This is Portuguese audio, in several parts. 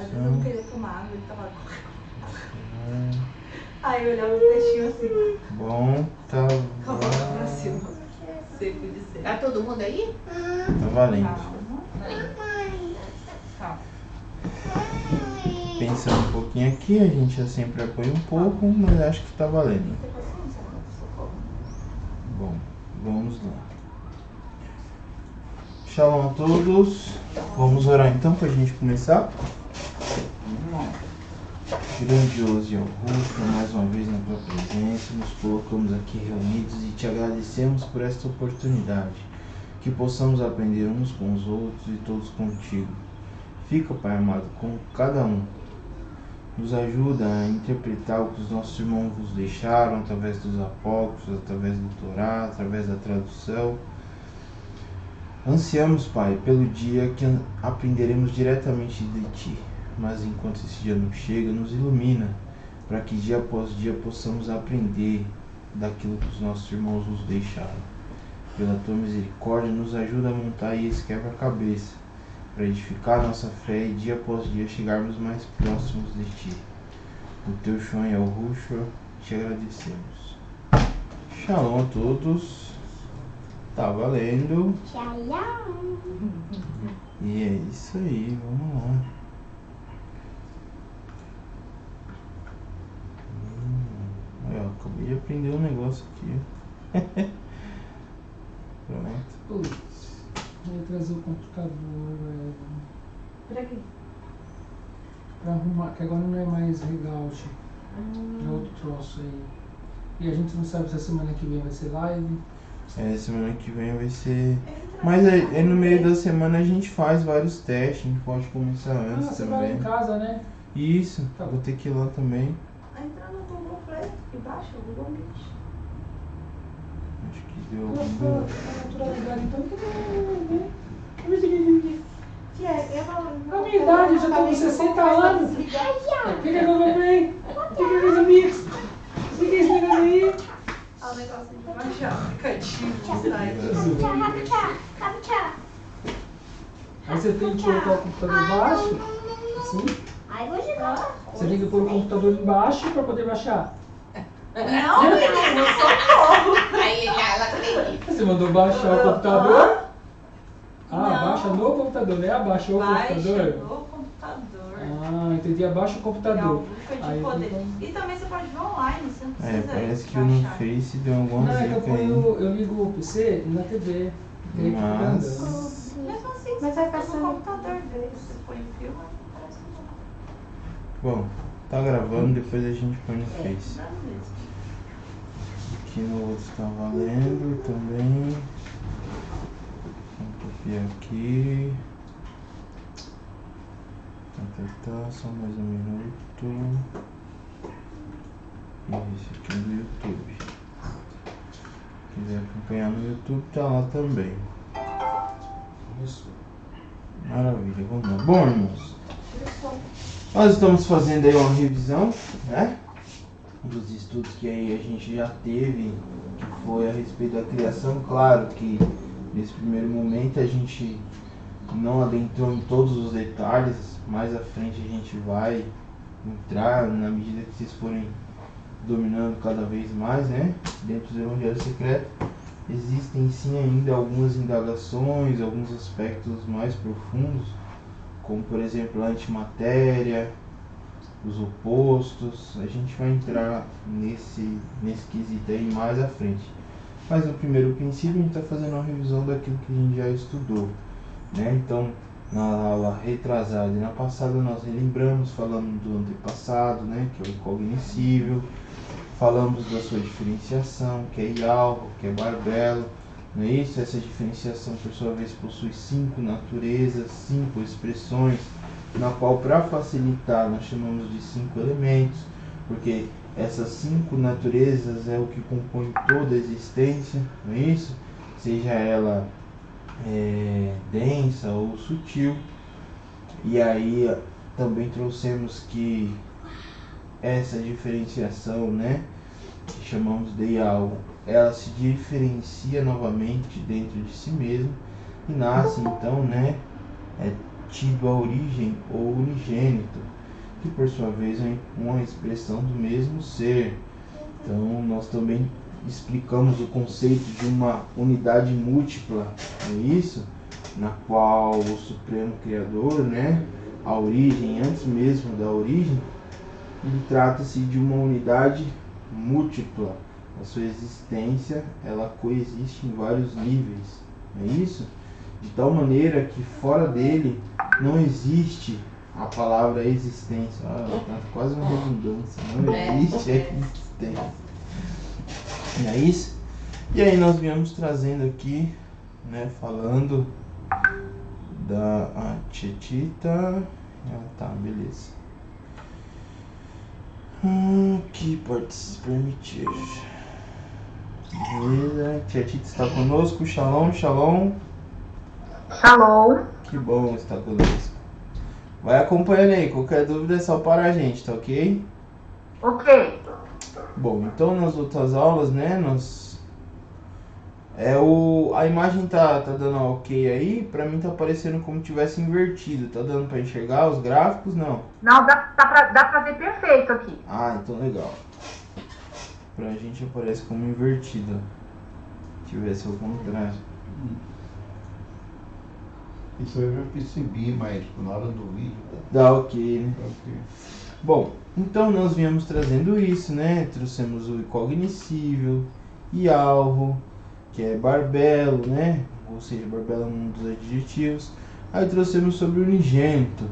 Às vezes eu não queria tomar água, ele tava... Aí eu olhava o peixinho assim. Bom, tá Com a boca pra cima. Seco de ser. Tá todo mundo aí? Tá valendo. Calma. Pensando um pouquinho aqui, a gente já sempre apoia um pouco, mas acho que tá valendo. Tem paciência, né? Socorro. Bom, vamos lá. Shalom a todos. Vamos orar então pra gente começar. Grandioso e augusto, mais uma vez na tua presença, nos colocamos aqui reunidos e te agradecemos por esta oportunidade, que possamos aprender uns com os outros e todos contigo. Fica, Pai amado, com cada um. Nos ajuda a interpretar o que os nossos irmãos nos deixaram através dos apócrifos, através do Torá, através da tradução. Ansiamos, Pai, pelo dia que aprenderemos diretamente de Ti. Mas enquanto esse dia não chega, nos ilumina, para que dia após dia possamos aprender daquilo que os nossos irmãos nos deixaram. Pela Tua misericórdia, nos ajuda a montar aí esse quebra-cabeça, para edificar nossa fé e dia após dia chegarmos mais próximos de Ti. No Teu Shon e Yahushua, te agradecemos. Shalom a todos. Tá valendo. Shalom. E é isso aí, vamos lá. Ó, acabei de aprender um negócio aqui. Pronto. Putz, vou trazer o computador, velho. Pra quê? Pra arrumar, que agora não é mais Hangout. É outro troço aí. E a gente não sabe se a semana que vem vai ser live. Semana que vem vai ser. Mas é no meio da semana a gente faz vários testes, a gente pode começar antes Você vai também. em casa, né? Isso, Tá. vou ter que ir lá também. Entra no Google Play e baixa o Google Meet. Acho que deu Nossa, algum. a naturalidade então que não. A minha idade, eu já tô com 60 anos. O que é Google Play? O que é os amigos? O que é esse negócio aí? Ah, o negócio de baixar o aplicativo do site. Aí você tem que colocar o computador embaixo. Assim. Aí vou jogar. Você tem que pôr o computador embaixo para poder baixar. Não, menino, socorro! Aí ela acredita. Você mandou baixar o computador? Ah, Não. baixa no computador, né? Abaixou o Baixa computador. no computador. Ah, entendi. Abaixa o É a computador. busca de Aí poder. fica- E também você pode ver online, você não precisa Parece que no baixar. Face deu alguma Não, é que eu zica aí. eu ligo o PC na TV. E aí fica andando. Mas. Mesmo assim, Mas você vai tá passando. no computador dele, você põe o filme, parece que não. Bom, tá gravando, depois a gente põe no Face. Dá mesmo. Aqui no outro tá valendo também. Vamos copiar aqui. Tá, só mais um minuto. E esse aqui é do YouTube. Se quiser acompanhar no YouTube, tá lá também. Isso. Maravilha, vamos lá. Bom, irmãos, nós estamos fazendo aí uma revisão, né? Dos estudos que aí a gente já teve, que foi a respeito da criação. Claro que nesse primeiro momento a gente não adentrou em todos os detalhes, mais à frente a gente vai entrar na medida que vocês forem dominando cada vez mais, né? Dentro do Evangelho Secreto existem sim ainda algumas indagações, alguns aspectos mais profundos, como por exemplo a antimatéria, os opostos. A gente vai entrar nesse quesito aí mais à frente. Mas no primeiro princípio a gente está fazendo uma revisão daquilo que a gente já estudou, né? Então, na aula retrasada e na passada nós relembramos, falando do antepassado, né? Que é o incognoscível. Falamos da sua diferenciação, que é Yalvo, que é Barbelo, não é isso? Essa diferenciação, por sua vez, possui 5 naturezas, 5 expressões, na qual, para facilitar, nós chamamos de 5 elementos, porque essas 5 naturezas é o que compõe toda a existência, não é isso? Seja ela densa ou sutil. E aí também trouxemos que essa diferenciação, né, que chamamos de algo, ela se diferencia novamente dentro de si mesma e nasce então, né, tido a origem ou unigênito, que por sua vez é uma expressão do mesmo ser. Então nós também explicamos o conceito de uma unidade múltipla, é isso? Na qual o Supremo Criador, né, a origem, antes mesmo da origem, ele trata-se de uma unidade múltipla. A sua existência, ela coexiste em vários níveis, é isso? De tal maneira que fora dele não existe a palavra existência. Tá quase uma redundância. Não existe a existência. É isso? E aí nós viemos trazendo aqui, né, falando da Tietita. Tá, beleza. Que pode se permitir. Beleza. Tietita está conosco. Shalom, shalom. Shalom. Que bom estar conosco. Vai acompanhando aí, qualquer dúvida é só para a gente, tá ok? Ok. Bom, então nas outras aulas, né, a imagem tá dando ok aí, pra mim tá parecendo como se tivesse invertido, tá dando pra enxergar os gráficos? Não. Não, dá pra ver perfeito aqui. Ah, então legal. Pra gente aparece como invertido, se tivesse ao contrário. Isso eu já percebi, mas na hora do vídeo Dá ok, né? tá ok. Bom, então nós viemos trazendo isso, né? Trouxemos o incognoscível e alvo, que é barbelo, né? Ou seja, barbelo é um dos adjetivos. Aí trouxemos sobre o unigênito.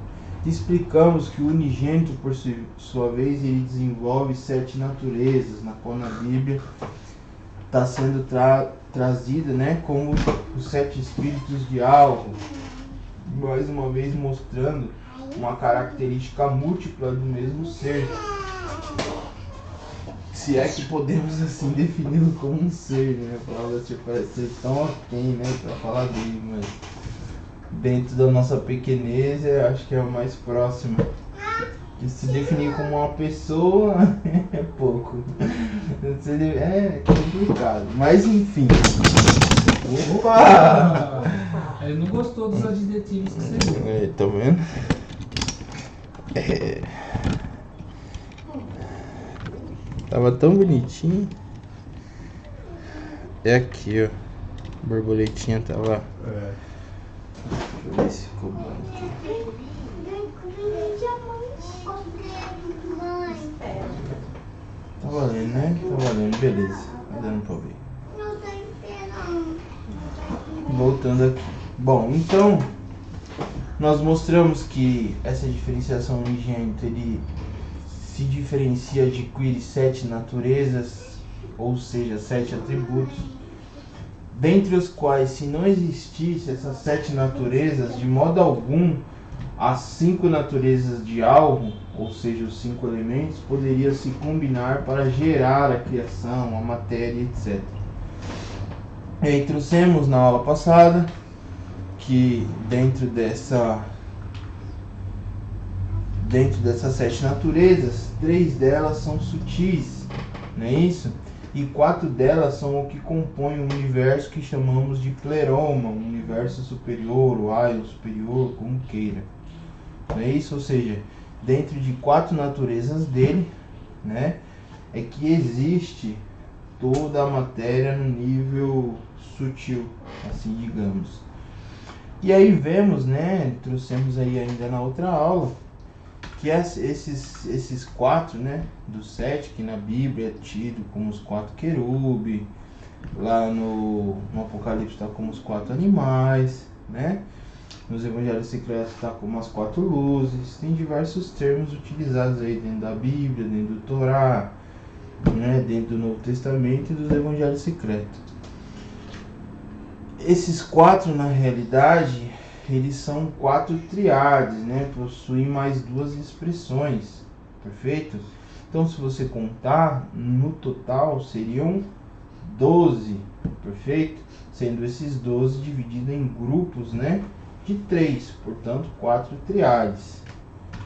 Explicamos que o unigênito, por sua vez, ele desenvolve 7 naturezas, na qual na Bíblia está sendo trazida, né? Como os 7 espíritos de alvo. Mais uma vez mostrando uma característica múltipla do mesmo ser. Se é que podemos assim defini-lo como um ser, né? A palavra ser parece ser tão aquém, né? Pra falar dele, mas dentro da nossa pequenez eu acho que é o mais próximo. Que se definir como uma pessoa é pouco. É complicado. Mas enfim. Opa! Ele não gostou dos adjetivos que você viu. Tá vendo? Tava tão bonitinho. É aqui, ó. A borboletinha tava. É. Deixa eu ver se ficou bom aqui. Tá valendo, né? Tá valendo, beleza. Tá dando pra ver. Voltando aqui. Bom, então nós mostramos que essa diferenciação unigênita, ele se diferencia, adquire 7 naturezas, ou seja, 7 atributos, dentre os quais, se não existisse essas 7 naturezas, de modo algum, as 5 naturezas de algo, ou seja, os 5 elementos, poderiam se combinar para gerar a criação, a matéria, etc. E aí trouxemos na aula passada que dentro dessas 7 naturezas, 3 delas são sutis, não é isso? E 4 delas são o que compõe o universo que chamamos de pleroma, um universo superior, o aion superior, como queira. Não é isso? Ou seja, dentro de 4 naturezas dele, né, é que existe toda a matéria no nível sutil, assim digamos. E aí vemos, né, trouxemos aí ainda na outra aula, que esses 4, né, dos 7, que na Bíblia é tido como os 4 querubes, lá no Apocalipse está como os 4 animais, né, nos Evangelhos Secretos está como as 4 luzes, tem diversos termos utilizados aí dentro da Bíblia, dentro do Torá, né, dentro do Novo Testamento e dos Evangelhos Secretos. Esses 4, na realidade, eles são 4 triades, né? Possuem mais 2 expressões, perfeito? Então, se você contar, no total seriam 12, perfeito? Sendo esses 12 divididos em grupos, né? De 3, portanto, 4 triades.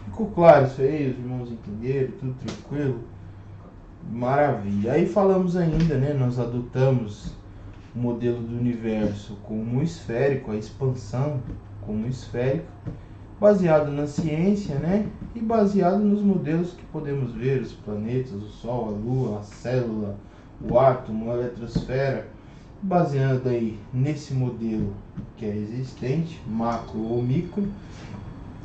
Ficou claro isso aí? Os irmãos entenderam? Tudo tranquilo? Maravilha. Aí falamos ainda, né? Nós adotamos o modelo do universo como esférico, a expansão como esférico, baseado na ciência, né? E baseado nos modelos que podemos ver, os planetas, o Sol, a Lua, a célula, o átomo, a eletrosfera. Baseando aí nesse modelo que é existente, macro ou micro,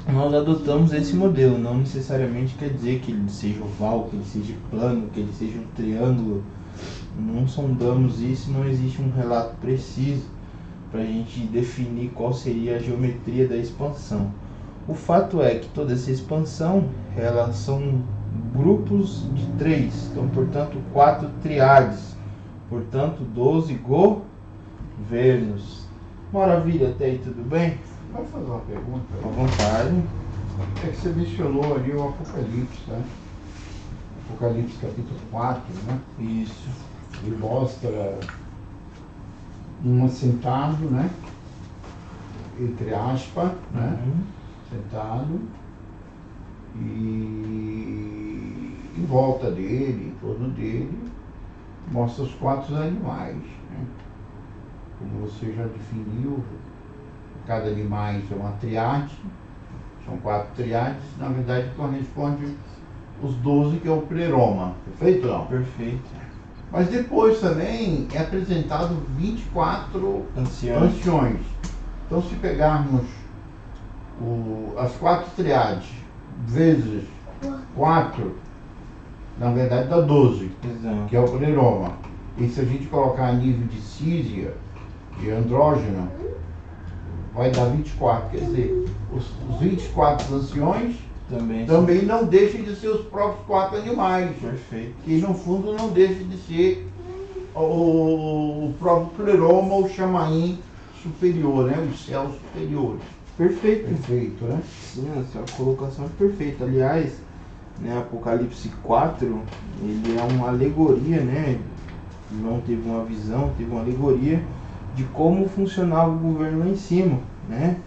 nós adotamos esse modelo. Não necessariamente quer dizer que ele seja oval, que ele seja plano, que ele seja um triângulo. Não sondamos isso, não existe um relato preciso para a gente definir qual seria a geometria da expansão. O fato é que toda essa expansão, elas são grupos de 3, então portanto 4 triades, portanto 12 governos. Maravilha, até aí tudo bem? Pode fazer uma pergunta? À vontade. É que você mencionou ali o Apocalipse, né? Apocalipse capítulo 4, né? Isso. Ele mostra um assentado, né? Entre aspas, né? Sentado. E em volta dele, em torno dele, mostra os 4 animais, né? Como você já definiu, cada animal é uma triade, são 4 triades, na verdade corresponde os 12 que é o pleroma, perfeito não? Perfeito. Mas depois também é apresentado 24 Anciões. anciões. Então se pegarmos as 4 triades vezes 4, na verdade dá 12, Exato. que é o pleroma. E se a gente colocar a nível de Císia, de andrógeno, vai dar 24. Quer dizer, os 24 anciões também não deixam de ser os próprios 4 animais. Perfeito. Que no fundo não deixa de ser o próprio pleroma ou chamaim superior, né? Os céus superiores. Perfeito. Perfeito, né? Sim, a sua colocação é perfeita. Aliás, né, Apocalipse 4, ele é uma alegoria, né? João teve uma visão, teve uma alegoria de como funcionava o governo lá em cima, né?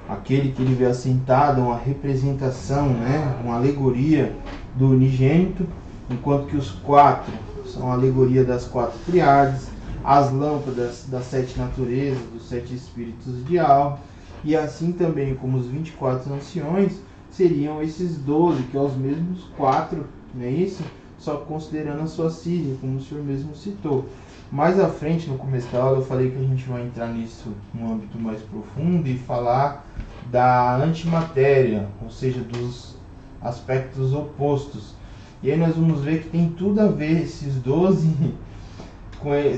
Aquele que ele vê assentado, uma representação, né? Uma alegoria do unigênito, enquanto que os 4 são a alegoria das 4 triades, as lâmpadas das 7 naturezas, dos 7 espíritos de alma, e assim também como os 24 anciões seriam esses 12, que é os mesmos 4, não é isso? Só considerando a sua síria, como o senhor mesmo citou. Mais à frente, no começo da aula, eu falei que a gente vai entrar nisso num âmbito mais profundo e falar da antimatéria, ou seja, dos aspectos opostos. E aí nós vamos ver que tem tudo a ver esses 12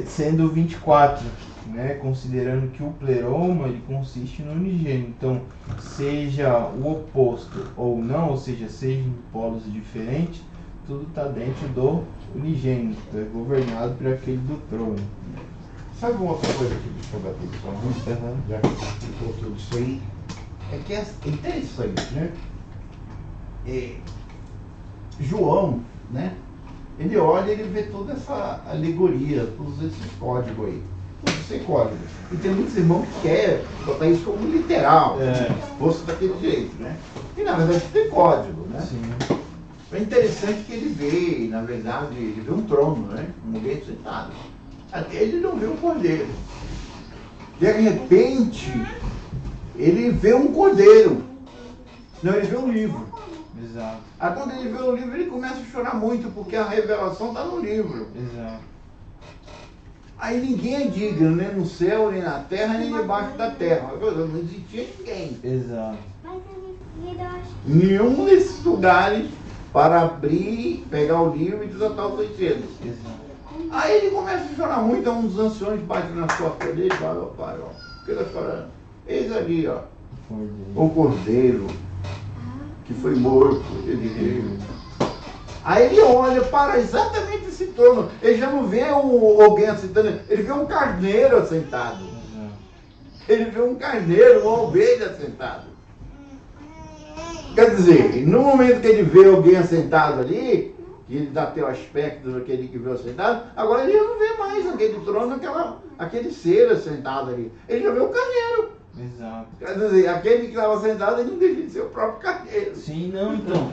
sendo 24, né? Considerando que o pleroma ele consiste no unigênito. Então, seja o oposto ou não, ou seja, seja em polos diferentes, tudo está dentro do unigênito, é governado por aquele do trono. Sabe uma outra coisa que me chama a atenção, já que você explicou tudo isso aí? É que é interessante, né? João, né? Ele olha e ele vê toda essa alegoria, todos esses códigos aí. Todos esses códigos. E tem muitos irmãos que querem botar isso como literal, fosse daquele jeito, né? E na verdade tem código, né? Sim. É interessante que ele vê, na verdade, ele vê um trono, né? Um mulher sentado. Até ele não vê o cordeiro. De repente, ele vê um cordeiro. Não, ele vê um livro. Exato. Aí quando ele vê o livro, ele começa a chorar muito, porque a revelação está no livro. Exato. Aí ninguém é digno, nem no céu, nem na terra, nem debaixo da terra. Não existia ninguém. Exato. Nenhum desses lugares para abrir, pegar o livro e desatar os segredos. Exato. Aí ele começa a chorar muito, um dos anciões bate na costas dele e fala, ó pai, ó, por que tá chorando? Eis ali, ó, o cordeiro que foi morto, ele veio. Aí ele olha para exatamente esse trono, ele já não vê alguém assentado, ele vê um carneiro assentado. Ele vê um carneiro, uma ovelha assentado. Quer dizer, no momento que ele vê alguém assentado ali, que ele dá até o aspecto daquele que viu assentado, agora ele não vê mais aquele trono, aquele ser assentado ali. Ele já vê o carneiro. Exato. Quer dizer, aquele que estava sentado, ele não deixa de ser o próprio carneiro. Sim, não, então,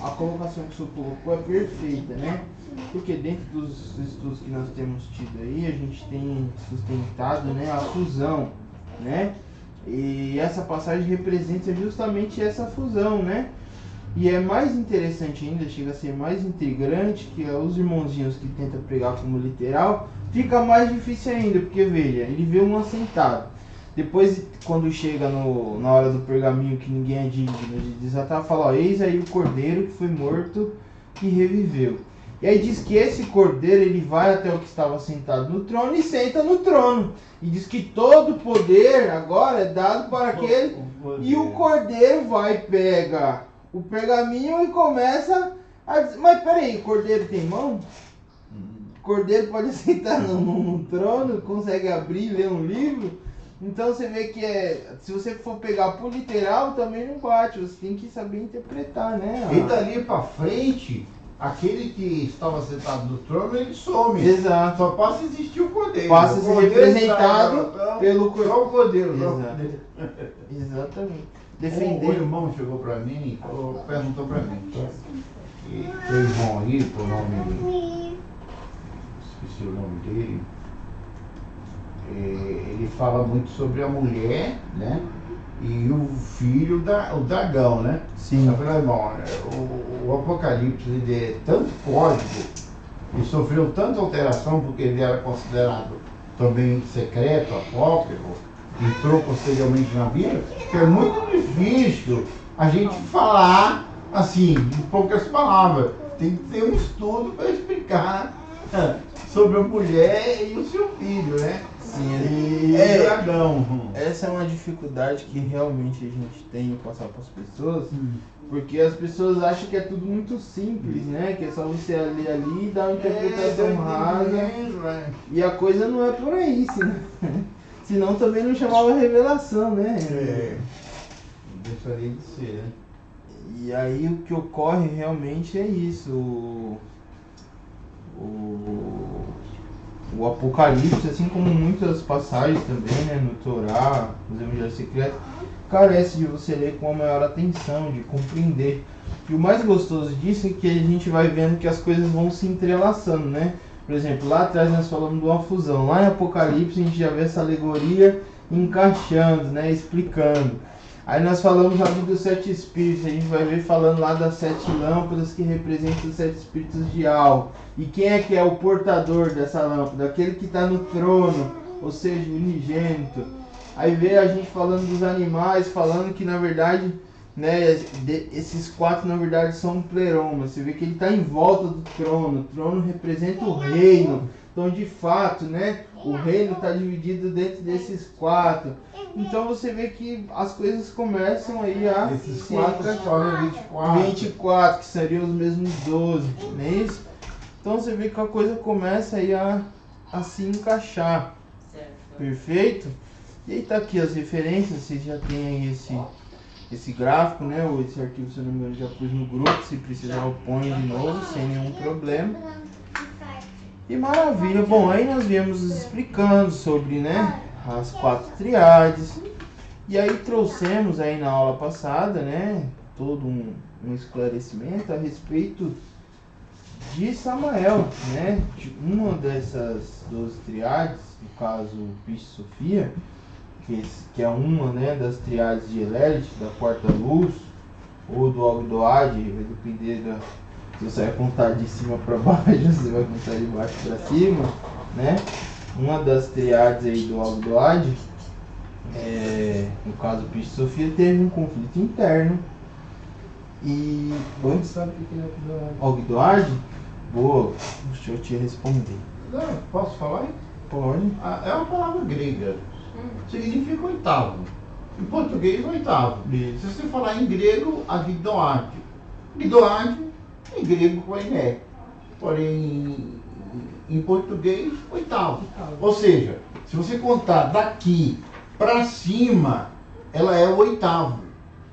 a colocação que o senhor colocou é perfeita, né? Porque dentro dos estudos que nós temos tido aí, a gente tem sustentado, né, a fusão, né? E essa passagem representa justamente essa fusão, né? E é mais interessante ainda, chega a ser mais intrigante, que os irmãozinhos que tentam pregar como literal, fica mais difícil ainda, porque veja, ele vê um assentado. Depois, quando chega na hora do pergaminho que ninguém é digno de desatar, fala, ó, eis aí o cordeiro que foi morto e reviveu. E aí diz que esse cordeiro, ele vai até o que estava sentado no trono e senta no trono. E diz que todo o poder agora é dado para aquele... E o cordeiro vai, pega o pergaminho e começa a dizer, mas peraí, o cordeiro tem mão? O cordeiro pode sentar no trono, consegue abrir, ler um livro? Então você vê que se você for pegar por literal, também não bate, você tem que saber interpretar, né? E dali pra frente, aquele que estava sentado no trono, ele some. Exato. Só passa a existir o cordeiro. Passa a ser representado então, pelo cordeiro. Só o cordeiro. Exato. Exatamente. O Defender. irmão chegou pra mim e perguntou pra mim. E o irmão aí, por nome... Esqueci o nome dele. Ele fala muito sobre a mulher, né? E o filho, o dragão, né? Sim. Eu falei, irmão, o Apocalipse ele é tanto código e sofreu tanta alteração porque ele era considerado também secreto, apócrifo, entrou posteriormente na Bíblia, que é muito difícil a gente falar assim, em poucas palavras. Tem que ter um estudo para explicar sobre a mulher e o seu filho, né? Sim, E o dragão. essa é uma dificuldade que realmente a gente tem em passar para as pessoas, porque as pessoas acham que é tudo muito simples, né? Que é só você ler ali e dar uma interpretação rasa. E a coisa não é por aí, senão também não chamava revelação, né? Deixaria de ser, né? E aí o que ocorre realmente é isso. O Apocalipse, assim como muitas passagens também, né, no Torá, nos Evangelhos Secretos, carece de você ler com a maior atenção, de compreender. E o mais gostoso disso é que a gente vai vendo que as coisas vão se entrelaçando, né? Por exemplo, lá atrás nós falamos de uma fusão. Lá em Apocalipse a gente já vê essa alegoria encaixando, né, explicando. Aí nós falamos ali dos 7 espíritos, a gente vai ver falando lá das 7 lâmpadas que representam os 7 espíritos de Al. E quem é que é o portador dessa lâmpada? Aquele que está no trono, ou seja, o unigênito. Aí vê a gente falando dos animais, falando que na verdade, né, esses 4 na verdade são um pleroma. Você vê que ele está em volta do trono, o trono representa o reino. Então de fato, né, o reino está dividido dentro desses 4. Então você vê que as coisas começam aí a... Esses 4 formam 24, que seriam os mesmos 12, não é isso? Então você vê que a coisa começa aí a se encaixar. Certo. Perfeito? E aí tá aqui as referências, vocês já tem aí esse gráfico, né? Ou esse arquivo, se eu não me engano, já pus no grupo, se precisar eu ponho de novo, sem nenhum problema. E maravilha. Bom, aí nós viemos explicando sobre, né, as 4 triades. E aí trouxemos aí na aula passada, né, todo um esclarecimento a respeito de Samael, né, de uma dessas 12 triades, no caso Piscis Sophia, que é uma, né, das triades de Elelith, da quarta luz, ou do Ogdoad, vai depender se você vai contar de cima para baixo, você vai contar de baixo para cima, né? Uma das triades aí do Ogdoad, no caso Piscis Sophia, teve um conflito interno. E Você sabe o que é Ogdoad? Boa, deixa eu te responder. Não, posso falar? Pode. É uma palavra grega. Significa oitavo. Em português, oitavo. Isso. Se você falar em grego, Agdoad. Agdoad, em grego, koiné. Porém, em português, oitavo. Ou seja, se você contar daqui para cima, ela é o oitavo.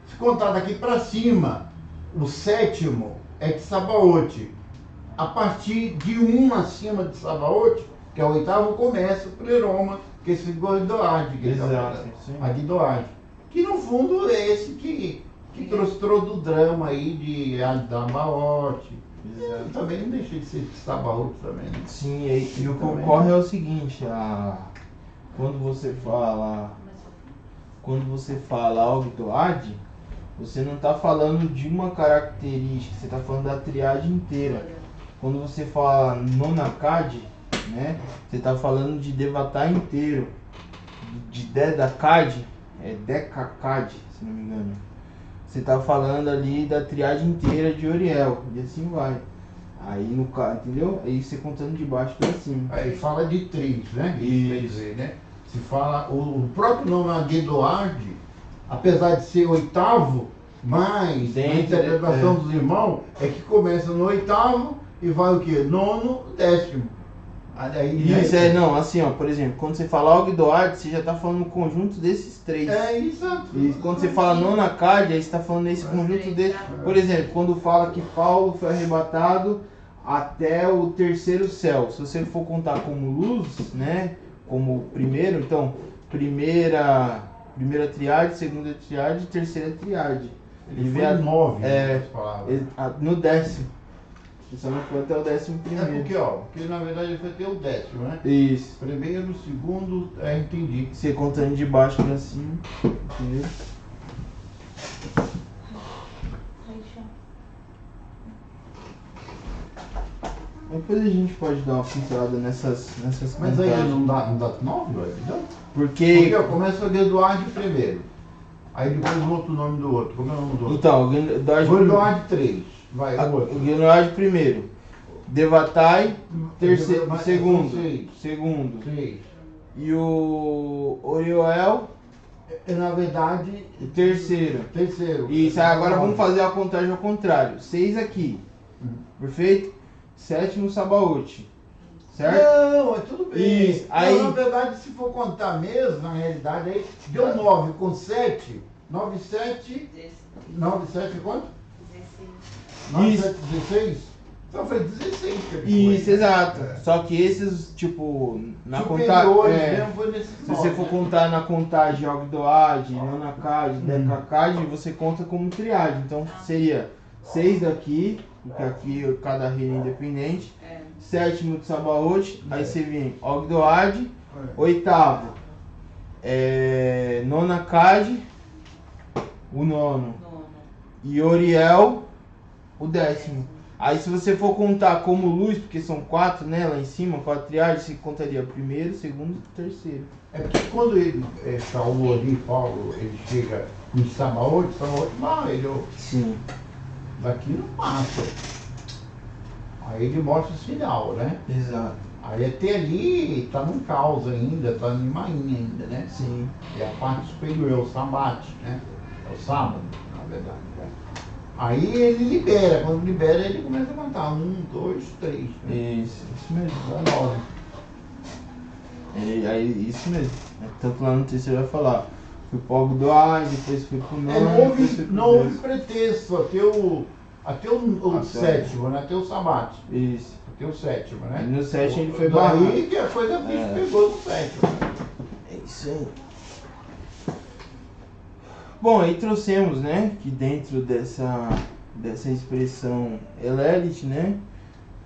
Se contar daqui para cima, o sétimo é de Sabaote. A partir de 1 acima de Sabaote, que é o oitavo, começa o pleroma, que é esse Agdoad. Exato, sim. Agdoad. Que no fundo é esse que trouxe todo o drama aí de Sabaote. Exato. Também não deixa de ser de Sabaote também, né? Sim, e o que Também. ocorre é o seguinte, quando você fala quando você fala Ogdoad, você não está falando de uma característica, você está falando da triade inteira. Quando você fala Nonakad, né, você está falando de Devatar inteiro. De Dedakad, é Dekakad, se não me engano. Você está falando ali da triade inteira de Oriel, e assim vai. Aí no caso, entendeu? Aí você contando de baixo para cima. Aí fala de 3, né? Isso. Quer dizer, né? Se fala, o próprio nome Agdoad, apesar de ser oitavo, mas Dentro, na interpretação dos irmãos, é que começa no oitavo e vai o quê? Nono, décimo. Aí, Isso não, assim ó, por exemplo, quando você fala Ogdoad, você já está falando no conjunto desses 3. Exato. E quando você fala Nonakad, aí você está falando nesse conjunto desses. Por exemplo, quando fala que Paulo foi arrebatado até o terceiro céu. Se você for contar como luz, né, como primeiro, então, primeira triade, segunda triade, terceira triade. Ele foi 9, as palavras. No 10º. Ele só não foi até o 11º. Porque na verdade ele foi até o 10º, né? Isso. Primeiro, segundo, entendi. Você contando de baixo pra cima, entendeu? Depois a gente pode dar uma pincelada nessas Mas aí contagens. não dá 9, entendeu? Porque Porque começa o Agdoad primeiro. Aí depois o outro nome do outro. Como é o nome do outro? então, o Agdoad 3. Vai, o outro. Gnoad primeiro. Devatai, terceiro, Mas segundo. são seis. Segundo. 3. E o Orioel, Na verdade, o terceiro. terceiro. Isso, agora vamos fazer a contagem ao contrário. 6 aqui. Perfeito? 7 Sabaote. Certo? Não, é tudo bem. Isso, aí- Não, na verdade, se for contar mesmo, na realidade, aí deu 9 com 7. 9, 7. 9, 7 quanto? 9, Isso. 7, 16? Então foi 16 que ele Isso, foi. exato. É. Só que esses, tipo, na Superiores contagem. mesmo foi nesses Se você 9, for né? contar na contagem Ogdoad, Nonakad, Dekakad, você conta como triade. Então seria 6 daqui, porque aqui cada reino é independente. 7º de Sabaote, aí você vem Ogdoad, 8º Nonakad, o 9º, e Oriel, o 10º. Aí se você for contar como luz, porque são 4, né, lá em cima, 4 triades, você contaria primeiro, segundo e terceiro. É porque quando ele, Saulo ali, Paulo, ele chega em Sabaote, ele Sim. daqui não passa. Aí ele mostra o sinal, né? Exato. Aí até ali tá num caos ainda, tá em Maim ainda, né? Sim. E a parte superior é o sabate, né? É o sábado, na verdade. Né? Aí ele libera, quando libera ele começa a contar 1, 2, 3. Né? Isso mesmo. Dá 9. Aí, isso mesmo. Tanto lá no terceiro vai falar. Fui pro Ogdoad, depois fui pro É, Nono, depois fui pro não houve décimo. pretexto até o sétimo, né? Até o sabate. Isso. Até o sétimo, E né? no 7 ele foi barrado. Daí que a coisa pegou no sétimo. É isso aí. Bom, aí trouxemos, né, que dentro dessa expressão Elelit, né,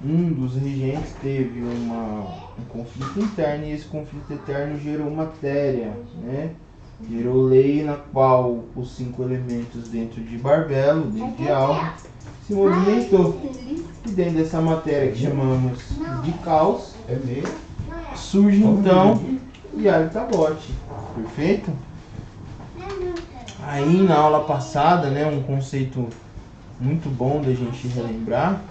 um dos regentes teve um conflito interno e esse conflito interno gerou matéria, né, gerou lei na qual os 5 elementos dentro de Barbelo, dentro de Alma, se movimentou. E dentro dessa matéria que chamamos de caos, É mesmo? surge então Yaltabote. Perfeito? Aí na aula passada, né, um conceito muito bom da gente relembrar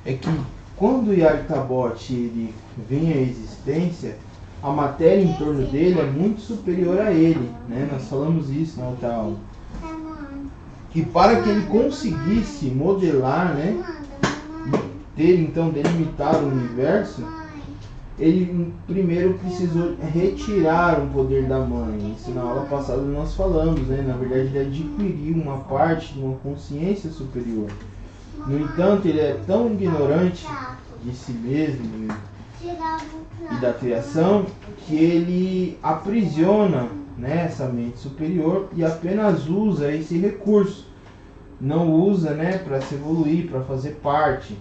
é que quando o Yaltabote ele vem à existência, a matéria em torno dele é muito superior a ele, né? Nós falamos isso na outra aula. Que para que ele conseguisse modelar, né, ter então delimitar o universo, ele primeiro precisou retirar o poder da mãe. Isso na aula passada nós falamos, né? Na verdade ele adquiriu uma parte de uma consciência superior. No entanto, ele é tão ignorante de si mesmo e da criação que ele aprisiona, né, essa mente superior e apenas usa esse recurso. Não usa, né, para se evoluir, para fazer parte.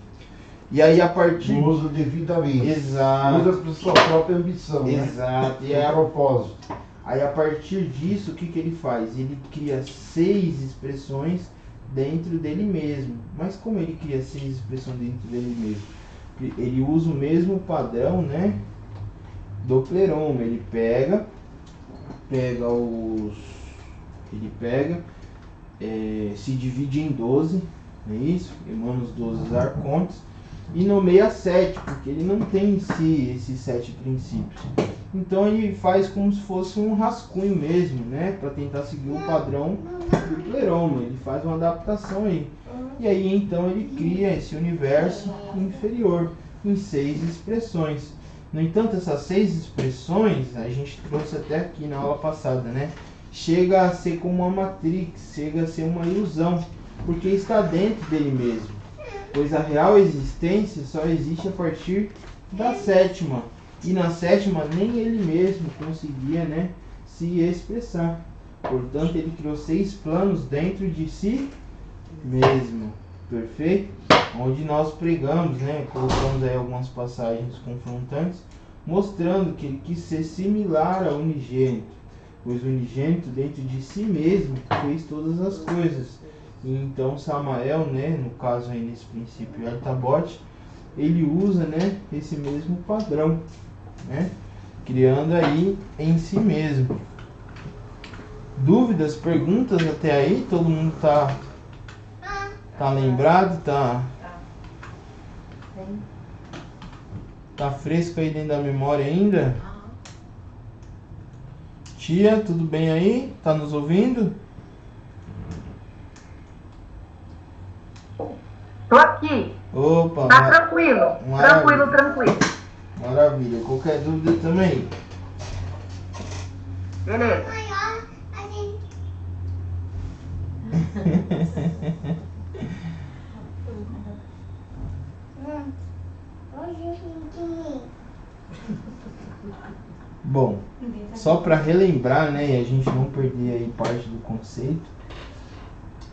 E aí a partir Não usa devidamente. Exato. Usa para sua própria ambição, né? Exato. E É a propósito. Aí a partir disso, o que ele faz? Ele cria 6 expressões dentro dele mesmo. Mas como ele cria 6 expressões dentro dele mesmo? Ele usa o mesmo padrão, né, do pleroma. Ele pega se divide em 12, não é isso? Emana os 12 arcontes e nomeia 7, porque ele não tem em si esses 7 princípios. Então ele faz como se fosse um rascunho mesmo, né, para tentar seguir o padrão do pleroma. Ele faz uma adaptação aí. E aí então ele cria esse universo inferior em 6 expressões. No entanto, essas 6 expressões, a gente trouxe até aqui na aula passada, né? Chega a ser como uma matrix, chega a ser uma ilusão, porque está dentro dele mesmo. Pois a real existência só existe a partir da 7ª. E na 7ª nem ele mesmo conseguia, né, se expressar. Portanto, ele criou 6 planos dentro de si mesmo. Perfeito? Onde nós pregamos, né, colocamos aí algumas passagens confrontantes, mostrando que ele quis ser similar ao unigênito, pois o unigênito dentro de si mesmo fez todas as coisas. E então Samael, né, no caso aí nesse princípio Artabote, ele usa, né, esse mesmo padrão, né, criando aí em si mesmo. Dúvidas, perguntas até aí? Todo mundo tá lembrado? Tá fresco aí dentro da memória ainda? Tia, tudo bem aí? Tá nos ouvindo? Tô aqui. Opa, Tá tranquilo. maravilha. Tranquilo. Maravilha. Qualquer dúvida também? Beleza. Bom, só para relembrar, né, e a gente não perder aí parte do conceito.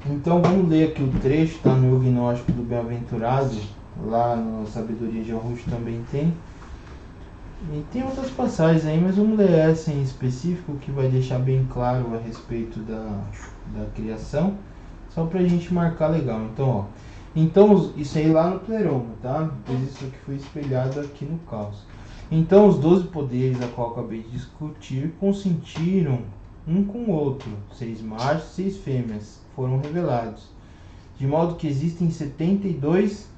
Então vamos ler aqui o trecho, tá no Gnóstico do Bem-Aventurado, lá no Sabedoria de Arrucho também tem. E tem outras passagens aí, mas vamos ler essa em específico, que vai deixar bem claro a respeito da criação, só pra gente marcar legal. Então, isso aí lá no pleroma, tá? Depois isso aqui foi espelhado aqui no caos. Então os 12 poderes a qual eu acabei de discutir consentiram um com o outro, 6 machos e 6 fêmeas foram revelados, de modo que existem 72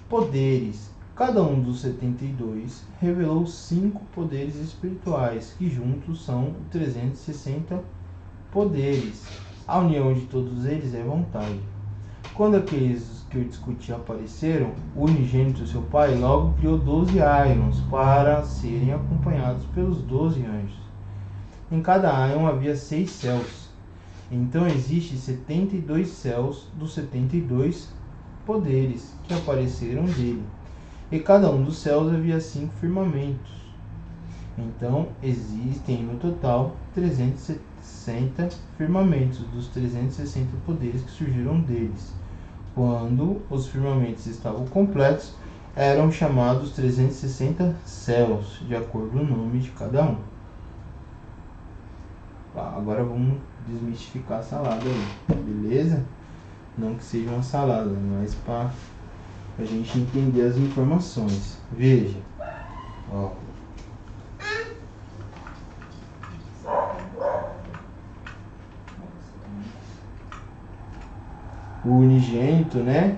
poderes. Cada um dos 72 revelou 5 poderes espirituais, que juntos são 360 poderes. A união de todos eles é vontade. Quando aqueles que eu discuti apareceram, o unigênito, seu pai, logo criou 12 Aions para serem acompanhados pelos 12 anjos. Em cada Aion havia 6 céus. Então existem 72 céus dos 72 poderes que apareceram dele. E cada um dos céus havia 5 firmamentos. Então existem no total 360 firmamentos dos 360 poderes que surgiram deles. Quando os firmamentos estavam completos, eram chamados 360 céus, de acordo com o nome de cada um. Agora vamos desmistificar a salada aí, beleza? Não que seja uma salada, mas para a gente entender as informações. Veja, ó. O unigênito, né,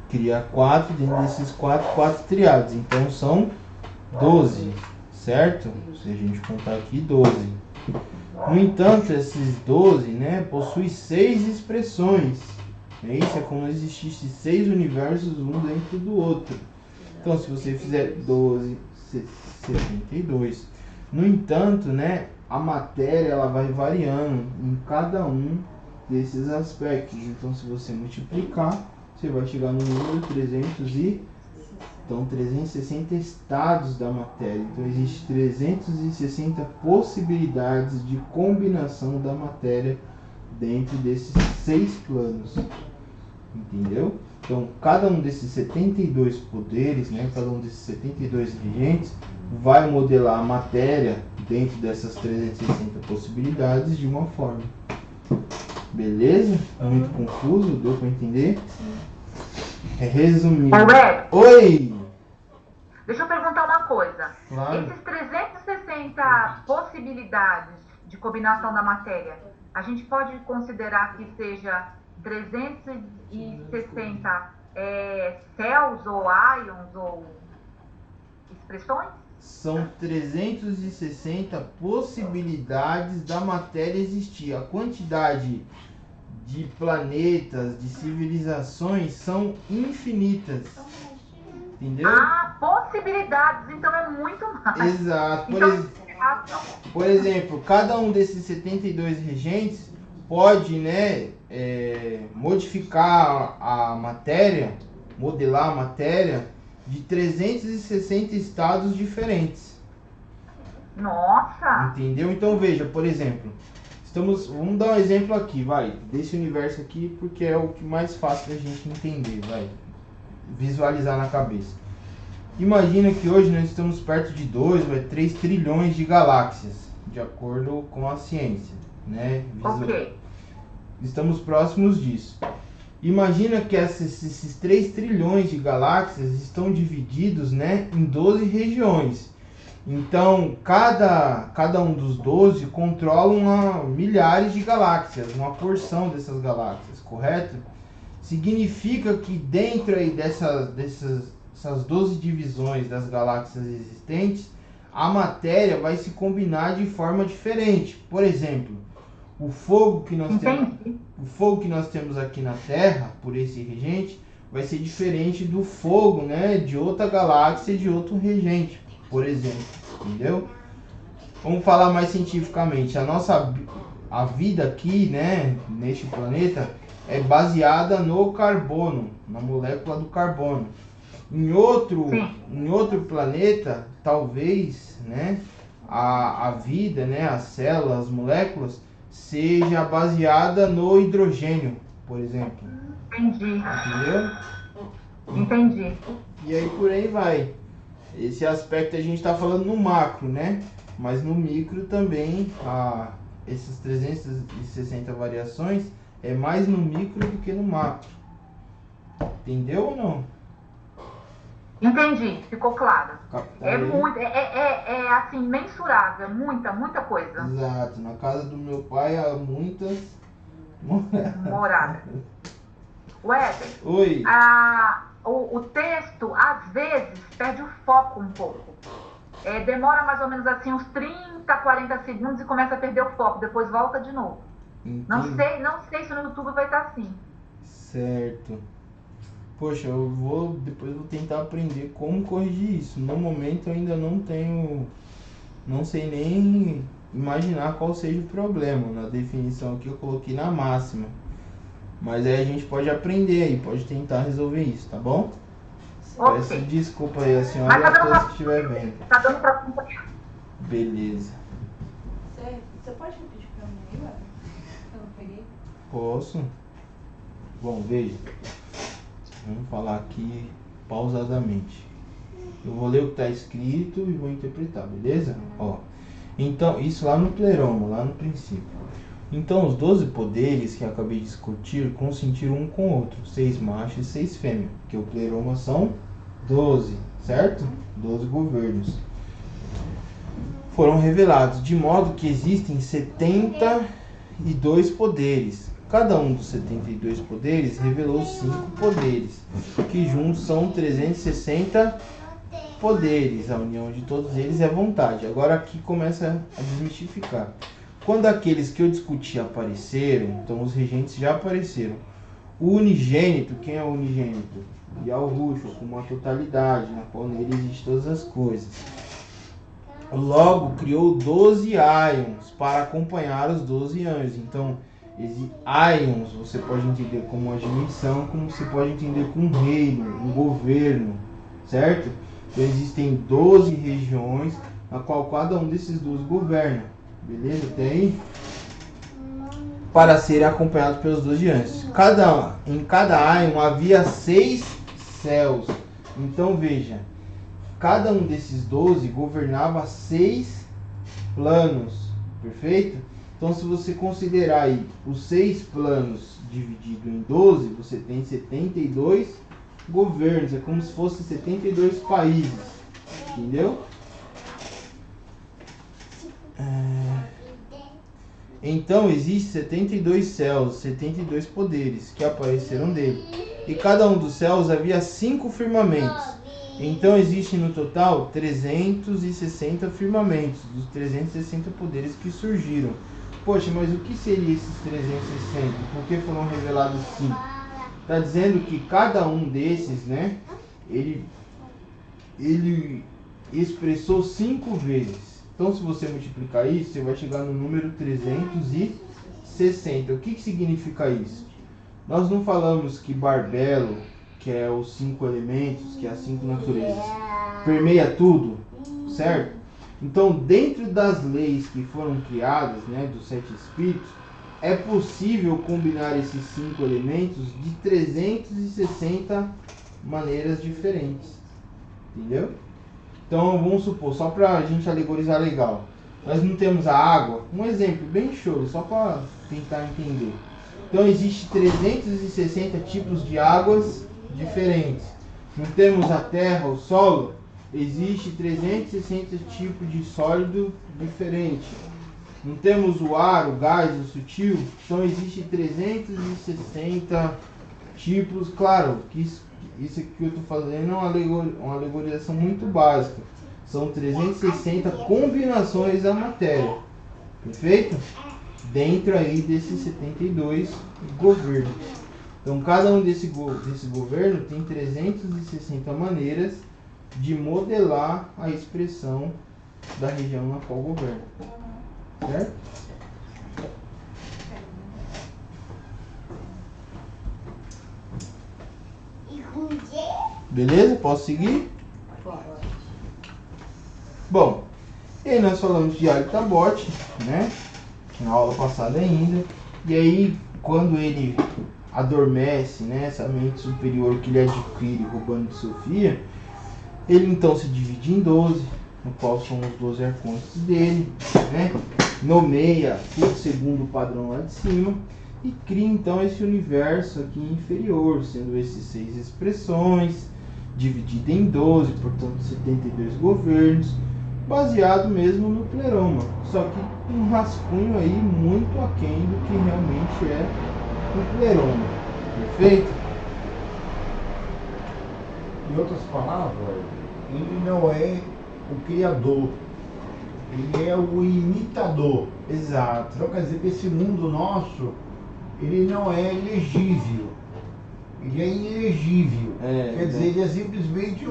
cria 4, dentro desses 4 triados, então são 12, certo? Se a gente contar aqui, 12. No entanto, esses 12, né, possuem 6 expressões. Isso é como se existisse 6 universos, um dentro do outro. Então, se você fizer 12, 72. No entanto, né, a matéria ela vai variando em cada um desses aspectos. Então, se você multiplicar, você vai chegar no número 360 estados da matéria. Então, existem 360 possibilidades de combinação da matéria dentro desses 6 planos. Entendeu? Então, cada um desses 72 poderes, né, cada um desses 72 regentes, vai modelar a matéria dentro dessas 360 possibilidades de uma forma. Beleza? Muito confuso? Deu para entender? Resumindo. Oi! Deixa eu perguntar uma coisa. Claro. Esses 360 possibilidades de combinação da matéria, a gente pode considerar que seja 360 céus ou íons ou expressões? São 360 possibilidades da matéria existir. A quantidade de planetas, de civilizações são infinitas. Entendeu? Ah, possibilidades, então é muito mais. Exato. Então, Por exemplo, cada um desses 72 regentes pode, né, modificar a matéria, modelar a matéria de 360 estados diferentes. nossa! Entendeu? Então veja, por exemplo, vamos dar um exemplo aqui, vai, desse universo aqui, porque é o que mais fácil da gente entender, vai, visualizar na cabeça. Imagina que hoje nós estamos perto de 3 trilhões de galáxias, de acordo com a ciência, né? Ok. Estamos próximos disso. Imagina que esses 3 trilhões de galáxias estão divididos, né, em 12 regiões. Então, cada um dos 12 controla milhares de galáxias, uma porção dessas galáxias, correto? Significa que dentro aí dessas 12 divisões das galáxias existentes, a matéria vai se combinar de forma diferente. Por exemplo, o fogo que nós temos aqui na Terra, por esse regente, vai ser diferente do fogo, né, de outra galáxia, de outro regente, por exemplo, entendeu? Vamos falar mais cientificamente. A vida aqui, né, neste planeta, é baseada no carbono, na molécula do carbono. Em outro planeta, talvez, né, a vida, né, as células, as moléculas, seja baseada no hidrogênio, por exemplo. Entendi. Entendeu? Entendi. E aí por aí vai. Esse aspecto a gente está falando no macro, né? Mas no micro também, essas 360 variações é mais no micro do que no macro. Entendeu ou não? Entendi, ficou claro. Captar É aí? muito, assim, mensurável, muita coisa. Exato. Na casa do meu pai há muitas Morada. Wesley, Oi. o texto, às vezes, perde o foco um pouco. Demora mais ou menos assim uns 30, 40 segundos e começa a perder o foco. Depois volta de novo. Não sei se no YouTube vai estar assim. Certo. Poxa, depois vou tentar aprender como corrigir isso. No momento eu ainda não sei nem imaginar qual seja o problema. Na definição aqui eu coloquei na máxima. Mas aí a gente pode aprender aí, pode tentar resolver isso, tá bom? Ok. Peço desculpa aí a senhora e a todos que estiver vendo. Tá dando pra acompanhar. Beleza. Você pode repetir pra mim aí, Laura? Eu não peguei. Posso? Bom, veja. Vamos falar aqui pausadamente. Eu vou ler o que está escrito e vou interpretar, beleza? Ó, então, isso lá no pleroma, lá no princípio. Então, os 12 poderes que eu acabei de discutir consentiram um com o outro, 6 machos e 6 fêmeas, porque o pleroma são 12, certo? 12 governos. Foram revelados, de modo que existem 72 poderes. Cada um dos 72 poderes revelou 5 poderes, que juntos são 360 poderes. A união de todos eles é vontade. Agora aqui começa a desmistificar. Quando aqueles que eu discuti apareceram, então os regentes já apareceram. O unigênito, quem é o unigênito? Yalhusha, com uma totalidade, na qual nele existem todas as coisas. Logo criou 12 íons para acompanhar os 12 anjos. Então, íons você pode entender como uma dimensão, como você pode entender como um reino, um governo, certo? Então existem 12 regiões na qual cada um desses 12 governa. Beleza? Até aí? para serem acompanhados pelos 12 anjos. Em cada aion havia 6 céus. Então veja, cada um desses 12 governava 6 planos, perfeito? Então se você considerar aí os 6 planos dividido em 12, você tem 72 governos, é como se fossem 72 países, entendeu? Então existem 72 céus, 72 poderes que apareceram dele. E cada um dos céus havia 5 firmamentos. Então existem no total 360 firmamentos, dos 360 poderes que surgiram. Poxa, mas o que seria esses 360? Por que foram revelados 5? Está dizendo que cada um desses, né, ele expressou 5 vezes. Então se você multiplicar isso, você vai chegar no número 360. O que significa isso? Nós não falamos que Barbelo, que é os 5 elementos, que é as 5 naturezas, permeia tudo, certo? Então, dentro das leis que foram criadas, né, dos 7 espíritos, é possível combinar esses 5 elementos de 360 maneiras diferentes, entendeu? Então, vamos supor, só para a gente alegorizar legal, nós não temos a água, um exemplo bem show, só para tentar entender. Então, existe 360 tipos de águas diferentes. Não temos a terra, o solo, existe 360 tipos de sólido diferente. Não temos o ar, o gás, o sutil, então existe 360 tipos. Claro, que isso que eu estou fazendo é uma alegorização muito básica. São 360 combinações da matéria, perfeito? Dentro aí desses 72 governos. Então cada um desse governo tem 360 maneiras de modelar a expressão da região na qual governa. Certo? Beleza? Posso seguir? Bom, e aí nós falamos de Alitabote, né? Na aula passada ainda. E aí, quando ele adormece, né, essa mente superior que ele adquire roubando de Sofia, ele então se divide em 12, no qual são os 12 arcontes dele, né? Nomeia tudo segundo o padrão lá de cima e cria então esse universo aqui inferior, sendo esses 6 expressões, dividido em 12, portanto 72 governos, baseado mesmo no pleroma, só que um rascunho aí muito aquém do que realmente é o pleroma, perfeito? Em outras palavras, ele não é o criador, ele é o imitador. Exato. Então quer dizer que esse mundo nosso, ele não é elegível, ele é inelegível. Quer dizer, ele é simplesmente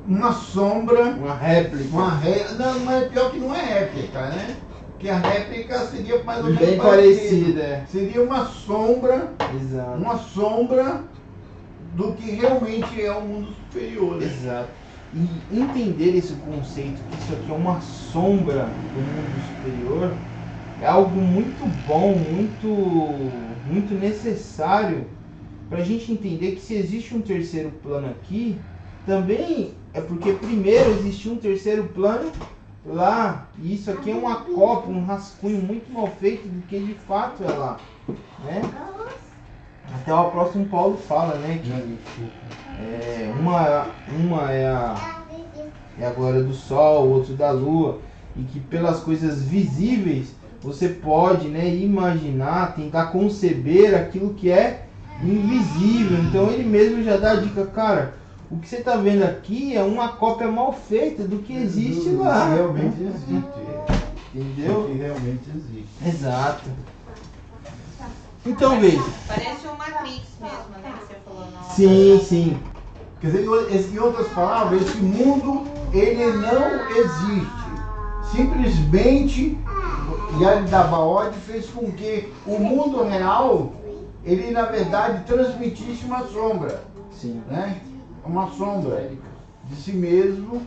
uma sombra. Uma réplica. Não, é pior que não é réplica, né? Porque a réplica seria mais ou menos bem parecida. É. Seria uma sombra. Exato. Uma sombra do que realmente é o mundo superior. Né? Exato. E entender esse conceito, que isso aqui é uma sombra do mundo superior, é algo muito bom, muito necessário para a gente entender que se existe um terceiro plano aqui, também é porque primeiro existiu um terceiro plano lá, e isso aqui é uma cópia, um rascunho muito mal feito do que de fato é lá, né? Até o apóstolo Paulo fala, né, que uma é a glória do sol, o outro da lua, e que pelas coisas visíveis você pode, né, imaginar, tentar conceber aquilo que é invisível. Então ele mesmo já dá a dica, cara, o que você está vendo aqui é uma cópia mal feita do que existe lá. Que realmente existe. Entendeu? Que realmente existe. Exato. Então veja. Parece um Matrix mesmo, né? Que você falou na hora. Sim, sim. Quer dizer, em outras palavras, esse mundo, ele não existe. Simplesmente, Yaldabaoth fez com que o mundo real, ele na verdade transmitisse uma sombra. Sim. Né? Uma sombra de si mesmo.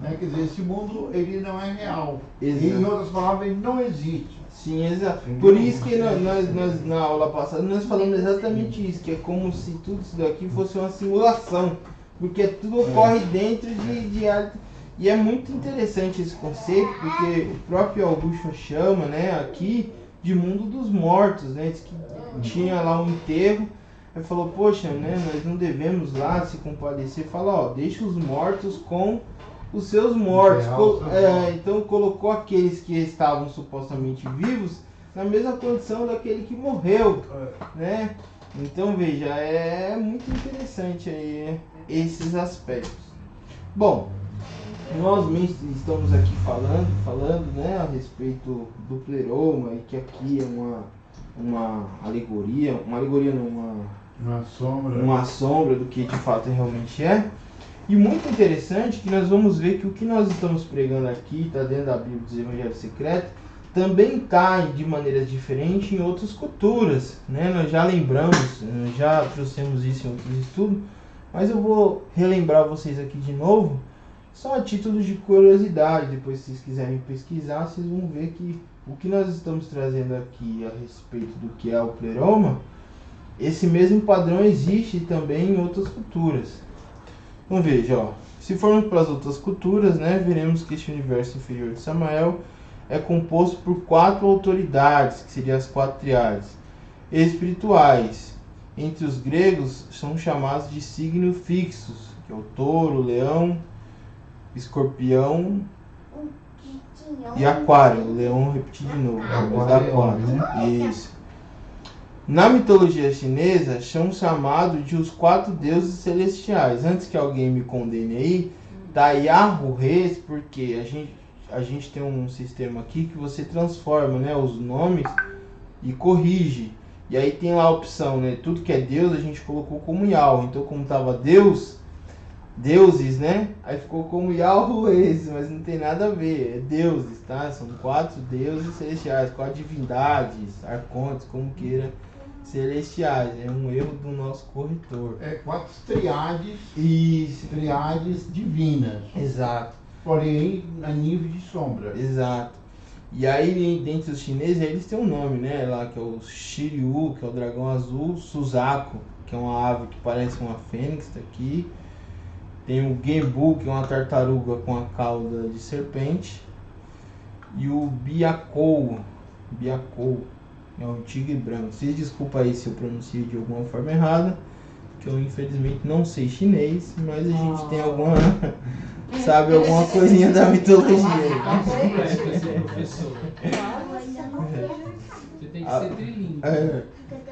Né? Quer dizer, esse mundo, ele não é real. Exato. Em outras palavras, ele não existe. Sim, exato. Por isso que nós na aula passada nós falamos exatamente isso, que é como se tudo isso daqui fosse uma simulação, porque tudo ocorre dentro de arte. E é muito interessante esse conceito, porque o próprio Augusto chama, né, aqui de mundo dos mortos, né, diz que tinha lá um enterro, aí falou, poxa, né, nós não devemos lá se compadecer, fala, ó, deixa os mortos com os seus mortos. Então colocou aqueles que estavam supostamente vivos na mesma condição daquele que morreu, né? Então veja, é muito interessante aí esses aspectos. Bom, nós estamos aqui falando, né, a respeito do pleroma, e que aqui é uma alegoria não, uma sombra do que de fato realmente é. E muito interessante que nós vamos ver que o que nós estamos pregando aqui, está dentro da Bíblia dos Evangelhos Secretos, também está de maneiras diferentes em outras culturas, né? Nós já lembramos, já trouxemos isso em outros estudos, mas eu vou relembrar vocês aqui de novo, só a título de curiosidade. Depois, se vocês quiserem pesquisar, vocês vão ver que o que nós estamos trazendo aqui a respeito do que é o pleroma, esse mesmo padrão existe também em outras culturas. Então veja, ó, se formos para as outras culturas, né, veremos que este universo inferior de Samael é composto por 4 autoridades, que seriam as 4 triades espirituais. Entre os gregos são chamados de signos fixos, que é o touro, o leão, escorpião e aquário. O leão repetir de novo, aquário, né? Isso. Na mitologia chinesa, são chamados de os 4 deuses celestiais. Antes que alguém me condene aí, tá Yahoo Reis, porque a gente tem um sistema aqui que você transforma, né, os nomes e corrige. E aí tem lá a opção, né, tudo que é Deus a gente colocou como Yahoo. Então como tava deuses, né, aí ficou como Yahoo Reis, mas não tem nada a ver, é deuses, tá? São 4 deuses celestiais, 4 divindades, arcontes, como queira, celestiais. É um erro do nosso corretor. É 4 triades. Isso. Triades divinas. Exato. Porém, a nível de sombra. Exato. E aí, dentre os chineses, eles têm um nome, né? Lá que é o Shiryu, que é o dragão azul, Suzaku, que é uma ave que parece uma fênix, tá aqui. Tem o Genbu, que é uma tartaruga com a cauda de serpente. E o Byakou é um tigre branco. Vocês desculpa aí se eu pronuncio de alguma forma errada, que eu infelizmente não sei chinês, mas a gente tem alguma sabe alguma coisinha da mitologia. Professor. Você tem que ser trilingue.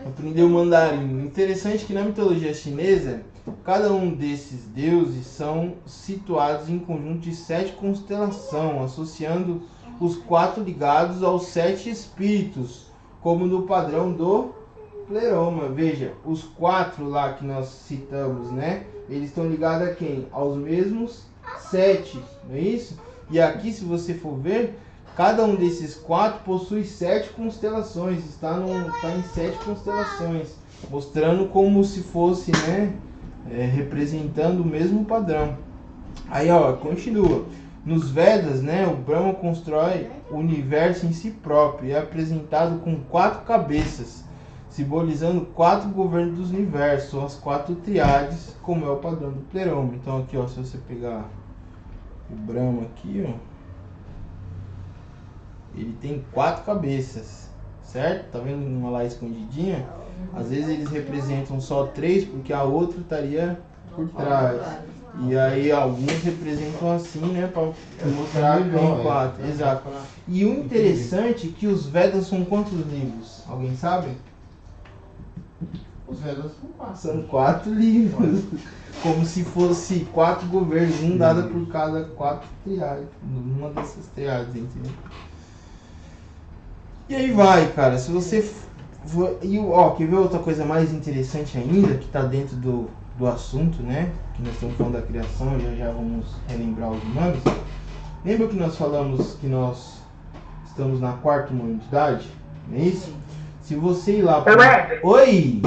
Aprendeu mandarim. Interessante que na mitologia chinesa, cada um desses deuses são situados em conjunto de 7 constelações, associando os 4 ligados aos 7 espíritos, como no padrão do pleroma. Veja, os 4 lá que nós citamos, né? Eles estão ligados a quem? Aos mesmos 7, não é isso? E aqui, se você for ver, cada um desses 4 possui 7 constelações, está em 7 constelações, mostrando como se fosse, né, representando o mesmo padrão. Aí, ó, continua. Nos Vedas, né, o Brahma constrói o universo em si próprio e é apresentado com 4 cabeças, simbolizando 4 governos dos universos, ou as 4 triades, como é o padrão do pleroma. Então aqui, ó, se você pegar o Brahma aqui, ó, ele tem 4 cabeças, certo? Tá vendo uma lá escondidinha? Às vezes eles representam só 3 porque a outra estaria por trás. E aí alguns representam assim, né, para mostrar que tem 4. Exato. E o interessante é que os Vedas são quantos livros? Alguém sabe? Os Vedas são 4. São 4 livros. Como se fosse 4 governos, um dado por cada 4 triades. Uma dessas triades, entendeu? E aí vai, cara. Se você e ó, quer ver outra coisa mais interessante ainda, que está dentro do assunto, né? Que nós estamos falando da criação, já vamos relembrar os humanos. Lembra que nós falamos que nós estamos na 4ª humanidade? Não é isso? Se você ir lá para... Oi!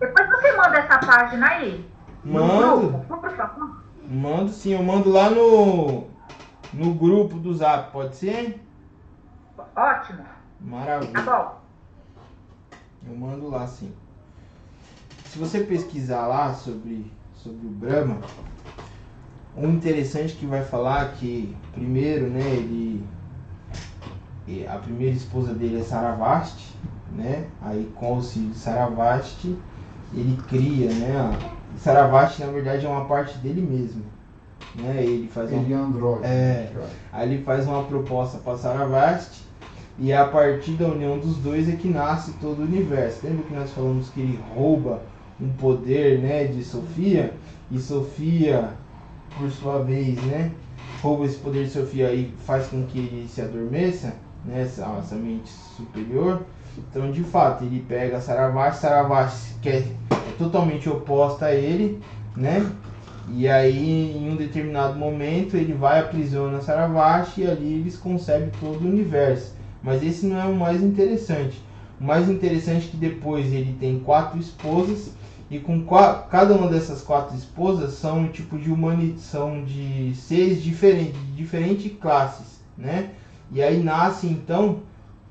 Depois você manda essa página aí. Mando. Mando sim, eu mando lá no grupo do Zap, pode ser? Ótimo. Maravilha. Tá bom. Eu mando lá, sim. Se você pesquisar lá sobre o Brahma, um interessante que vai falar que, primeiro, né, a primeira esposa dele é Saravasti, né? Aí com o auxílio de Saravasti, ele cria, né? Saravasti, na verdade, é uma parte dele mesmo, né? Ele faz Ele é andróide. Aí ele faz uma proposta para Saravasti e a partir da união dos dois é que nasce todo o universo. Lembra que nós falamos que ele rouba um poder, né, de Sofia, e Sofia, por sua vez, né, rouba esse poder de Sofia e faz com que ele se adormeça, né, essa mente superior. Então, de fato, ele pega Saravasti que é totalmente oposta a ele, né, e aí em um determinado momento ele vai aprisiona Saravasti e ali eles concebem todo o universo. Mas esse não é o mais interessante. O mais interessante é que depois ele tem 4 esposas e com cada uma dessas 4 esposas são um tipo de são de seres diferentes, de diferentes classes, né? E aí nascem então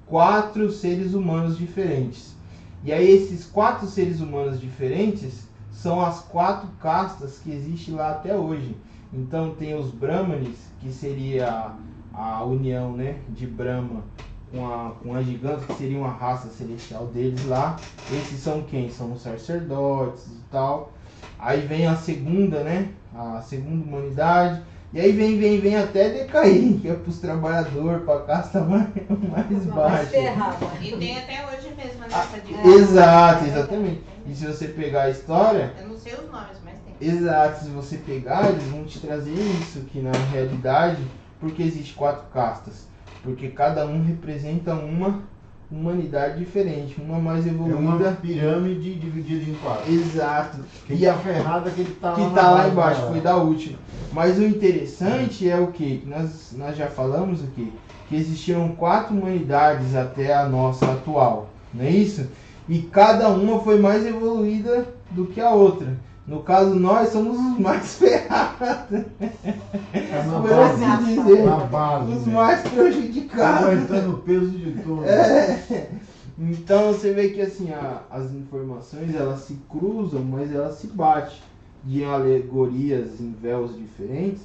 4 seres humanos diferentes. E aí esses 4 seres humanos diferentes são as 4 castas que existem lá até hoje. Então tem os Brahmanes, que seria a união, né, de Brahma com a gigante, que seria uma raça celestial deles lá. Esses são quem? São os sacerdotes e tal. Aí vem a segunda, né? A segunda humanidade. E aí vem até decair, que é para os trabalhadores, para a casta mais baixa. E tem até hoje mesmo nessa de Exato, exatamente. E se você pegar a história... Eu não sei os nomes, mas tem. Exato, se você pegar, eles vão te trazer isso, que na realidade, porque existe 4 castas? Porque cada um representa uma humanidade diferente, uma mais evoluída. É uma pirâmide dividida em 4. Exato. E a ferrada que ele tá que lá, tá lá embaixo, foi da última. Mas o interessante é o que? Nós já falamos o que? Que existiram 4 humanidades até a nossa atual, não é isso? E cada uma foi mais evoluída do que a outra. No caso, nós somos os mais ferrados. Por assim dizer. Na base, os né? mais prejudicados. Aguentando o peso de tudo. Então você vê que assim, as informações elas se cruzam, mas elas se batem de alegorias em véus diferentes.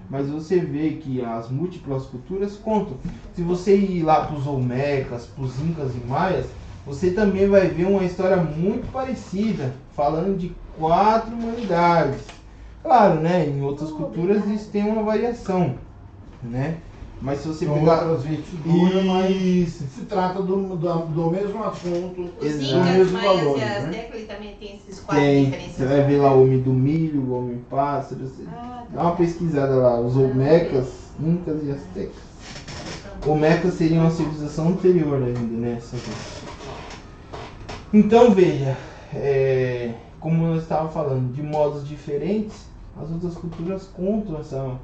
Mas você vê que as múltiplas culturas contam. Se você ir lá para os Olmecas, para os Incas e Maias, você também vai ver uma história muito parecida, falando de 4 humanidades. Claro, né? Em outras culturas isso tem uma variação, né? Mas se você pegar outras vestiduras, mas isso, se trata do mesmo assunto, Os do Incas, mesmo Maias valor, e né? Azteca, ele também tem esses 4 tem. diferenças. Você vai ver lá o homem do milho, o homem pássaro. Você dá uma pesquisada lá, os Olmecas, Incas e Aztecas. Olmecas seria uma civilização anterior ainda, né? Então veja, como eu estava falando, de modos diferentes, as outras culturas contam essa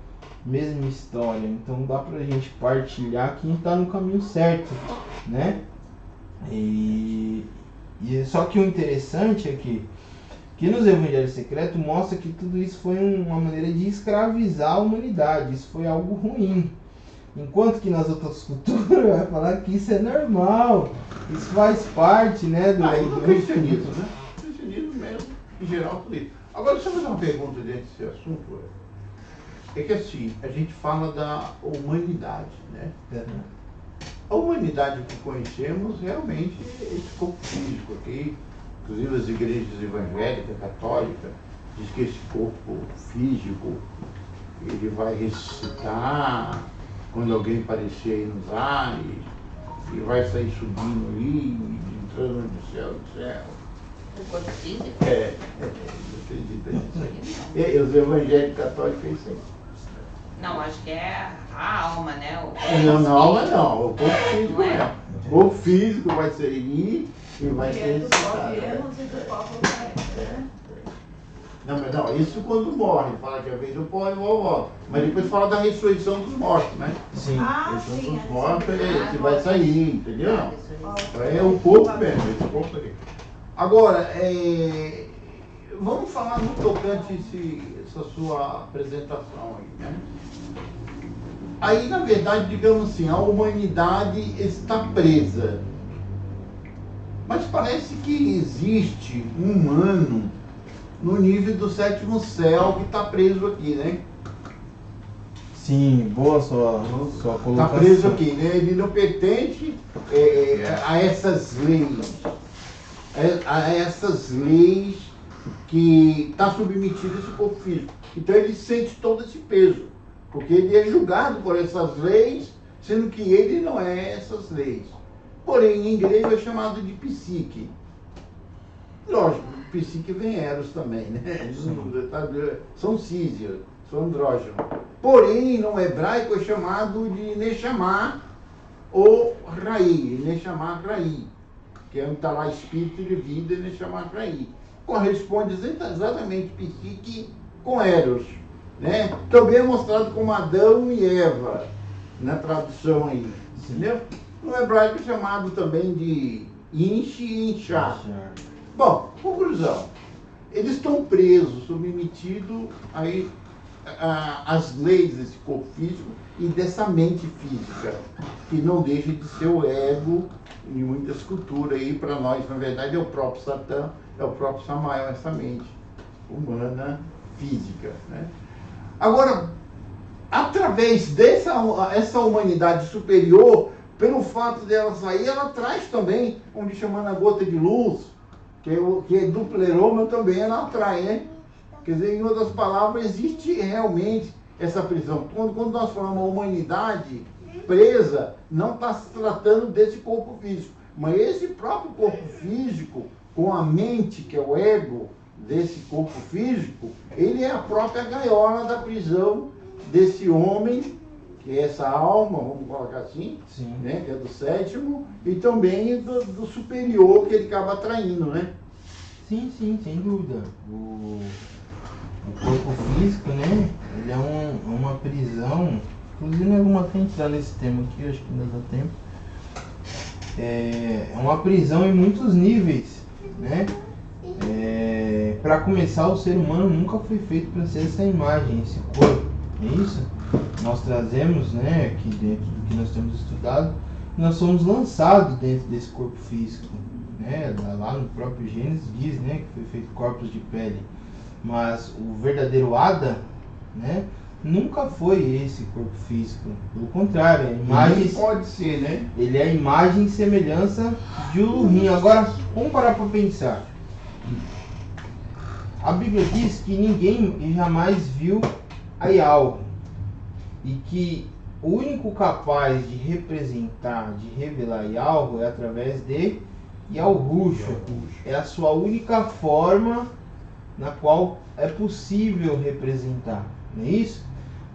mesma história. Então dá pra gente partilhar quem está no caminho certo, né? Só que o interessante é que nos Evangelhos Secretos mostra que tudo isso foi uma maneira de escravizar a humanidade. Isso foi algo ruim. Enquanto que nas outras culturas vai falar que isso é normal, isso faz parte, né, do cristianismo, né? O cristianismo mesmo, em geral, tudo isso. Agora, deixa eu fazer uma pergunta dentro desse assunto. É que assim, a gente fala da humanidade, né? A humanidade que conhecemos realmente é esse corpo físico aqui. Inclusive as igrejas evangélicas, católicas, diz que esse corpo físico ele vai ressuscitar quando alguém aparecer aí nos ares, e vai sair subindo ali, entrando no céu do céu. O corpo físico? Acredita nisso aí. Os evangélicos católicos é isso aí. Não, acho que é a alma, né? Não, alma não, o corpo físico é. O corpo físico vai sair e vai ser ressuscitado. Não, isso quando morre, fala que a vez do pó e o volta. Mas depois fala da ressurreição dos mortos, né? Sim. A ressurreição dos mortos é que vai sair, entendeu? Então é o corpo mesmo, esse corpo aí. Agora, vamos falar no tocante essa sua apresentação aí, né? Aí, na verdade, digamos assim, a humanidade está presa. Mas parece que existe um humano no nível do sétimo céu que está preso aqui, né? Sim, boa sua colocação. Está preso aqui, né? Ele não pertence a essas leis. A essas leis que está submetido a esse corpo físico. Então ele sente todo esse peso. Porque ele é julgado por essas leis, sendo que ele não é essas leis. Porém, em grego é chamado de psique. Lógico, psique vem eros também, né? São sísios, são andrógenos. Porém, no hebraico é chamado de Neshama ou Rai, Neshama Rai, que é onde está lá espírito de vida, Neshama Rai. Corresponde exatamente psique com eros. Né? Também é mostrado como Adão e Eva, na tradução aí, entendeu? No hebraico é chamado também de Insh e Inchá. Bom, conclusão. Eles estão presos, submetidos aí às leis desse corpo físico e dessa mente física, que não deixa de ser o ego em muitas culturas aí, para nós, na verdade, é o próprio Satã, é o próprio Samael, essa mente humana física, né? Agora, através essa humanidade superior, pelo fato dela sair, ela traz também, onde chamando a gota de luz, que é do pleroma também ela atrai, né? Quer dizer, em outras palavras, existe realmente essa prisão. Quando nós falamos a humanidade presa, não está se tratando desse corpo físico, mas esse próprio corpo físico, com a mente, que é o ego, desse corpo físico, ele é a própria gaiola da prisão desse homem, que é essa alma, vamos colocar assim, né, que é do sétimo, e também do superior que ele acaba atraindo, né? Sim, sem dúvida. O corpo físico, né, ele é uma prisão, inclusive não é alguma que entrar nesse tema aqui, acho que ainda dá tempo. É uma prisão em muitos níveis, né? Para começar, o ser humano nunca foi feito para ser essa imagem, esse corpo, é isso? Nós trazemos, né, aqui dentro do que nós temos estudado, nós somos lançados dentro desse corpo físico, né? Lá no próprio Gênesis diz, né, que foi feito corpos de pele, mas o verdadeiro Ada, né, nunca foi esse corpo físico, pelo contrário, a imagem pode ser, né? Ele é a imagem e semelhança de Elohim. Agora, vamos parar para pensar. A Bíblia diz que ninguém jamais viu a Yahweh e que o único capaz de representar, de revelar Yahweh é através de Yahushua. É a sua única forma na qual é possível representar, não é isso?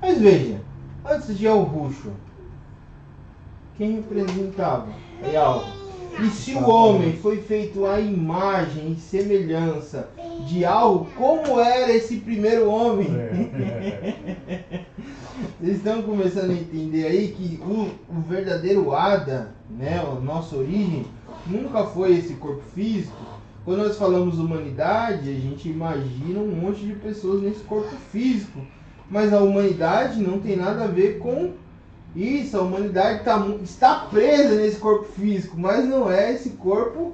Mas veja, antes de Yahushua, quem representava? Yahweh. E se o homem foi feito à imagem e semelhança de algo, como era esse primeiro homem? Vocês estão começando a entender aí que o verdadeiro Ada, né, a nossa origem, nunca foi esse corpo físico. Quando nós falamos humanidade, a gente imagina um monte de pessoas nesse corpo físico. Mas a humanidade não tem nada a ver com isso, a humanidade está presa nesse corpo físico, mas não é esse corpo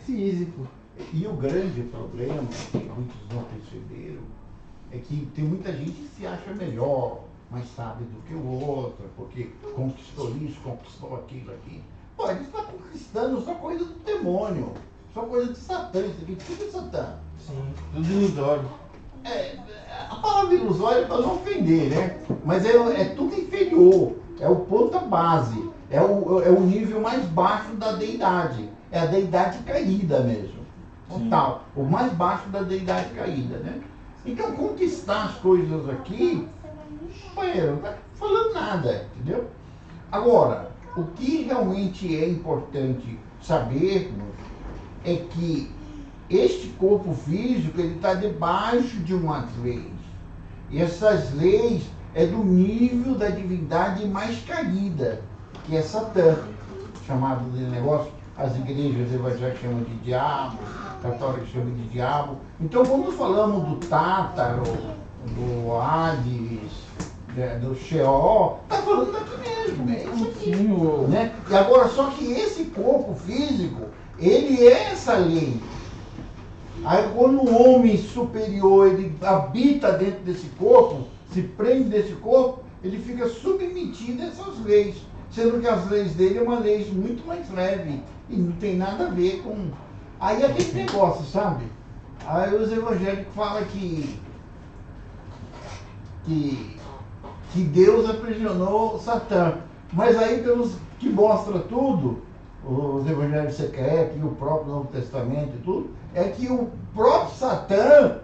físico. E o grande problema, que muitos não perceberam, é que tem muita gente que se acha melhor, mais sábio do que o outro, porque conquistou isso, conquistou aquilo aqui. Pô, ele está conquistando só coisa do demônio, só coisa de Satã, isso aqui tudo é Satã. Sim, tudo ilusório. A palavra ilusório é para não ofender, né? Mas é tudo inferior. É o ponta base, é o nível mais baixo da deidade, é a deidade caída mesmo, total, o mais baixo da deidade caída, né? Então conquistar as coisas aqui, não tá falando nada, entendeu? Agora, o que realmente é importante sabermos é que este corpo físico ele está debaixo de umas leis, e essas leis é do nível da divindade mais caída, que é Satã, chamado de negócio, as igrejas evangélicas chamam de diabo, católicos chamam de diabo. Então quando falamos do Tátaro, do Hades, do Sheol, está falando daqui mesmo, é isso aqui. Sim, Né? E agora, só que esse corpo físico, ele é essa lei. Aí quando o homem superior, ele habita dentro desse corpo, se prende desse corpo, ele fica submetido a essas leis. Sendo que as leis dele é uma lei muito mais leve e não tem nada a ver com... Aí aquele negócio, sabe? Aí os evangélicos falam que Deus aprisionou Satã. Mas aí pelos que mostra tudo, os evangelhos secretos e o próprio Novo Testamento e tudo, é que o próprio Satã,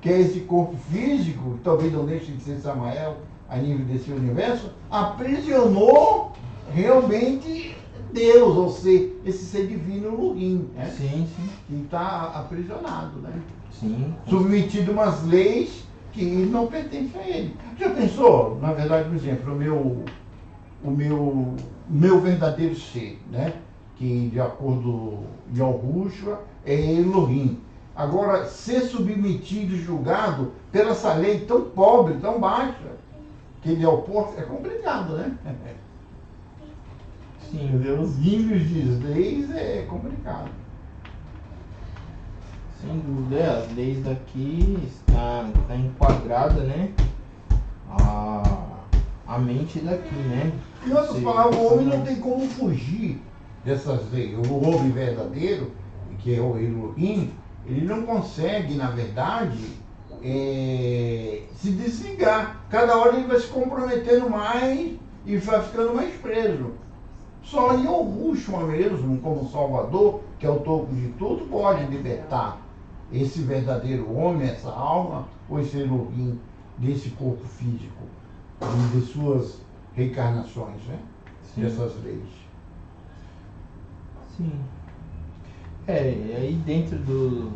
que é esse corpo físico, que talvez não deixe de ser Samael a nível desse universo, aprisionou realmente Deus, ou seja, esse ser divino Elohim, né? sim. Que está aprisionado, né? Sim. Submetido a umas leis que não pertencem a ele. Já pensou, na verdade, por exemplo, o meu verdadeiro ser, né? Que de acordo com Yahushua é Elohim. Agora, ser submetido e julgado pela essa lei tão pobre, tão baixa, que ele é o porto, é complicado, né? Sim. Entendeu? Os níveis de leis é complicado. Sem dúvida, as leis daqui está enquadrada, né? A mente daqui, né? Em outras palavras, o homem não tem como fugir dessas leis. O homem verdadeiro, que é o Elohim, ele não consegue, na verdade, se desligar. Cada hora ele vai se comprometendo mais e vai ficando mais preso. Só Yahushua mesmo, como Salvador, que é o topo de tudo, pode libertar esse verdadeiro homem, essa alma, ou esse Elohim desse corpo físico e de suas reencarnações, né? Sim. Dessas leis. Sim. Aí dentro do...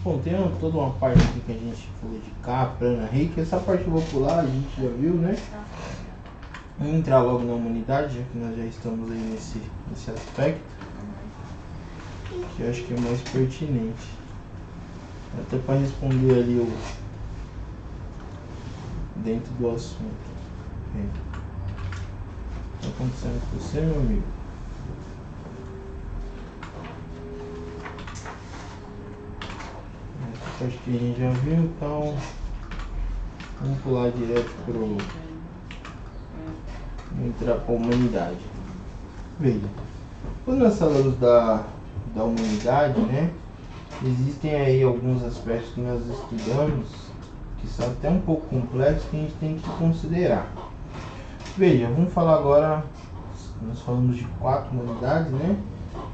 Bom, tem toda uma parte aqui que a gente falou de Ka, Prana, Rei, que essa parte eu vou pular, a gente já viu, né? Vamos entrar logo na humanidade, já que nós já estamos aí nesse aspecto, que eu acho que é mais pertinente. Até para responder ali dentro do assunto. O que está acontecendo com você, meu amigo? Essa parte que a gente já viu, então vamos pular direto vamos entrar para a humanidade. Veja, quando nós falamos da humanidade, né? Existem aí alguns aspectos que nós estudamos que são até um pouco complexos que a gente tem que considerar. Veja, vamos falar agora, nós falamos de 4 humanidades, né?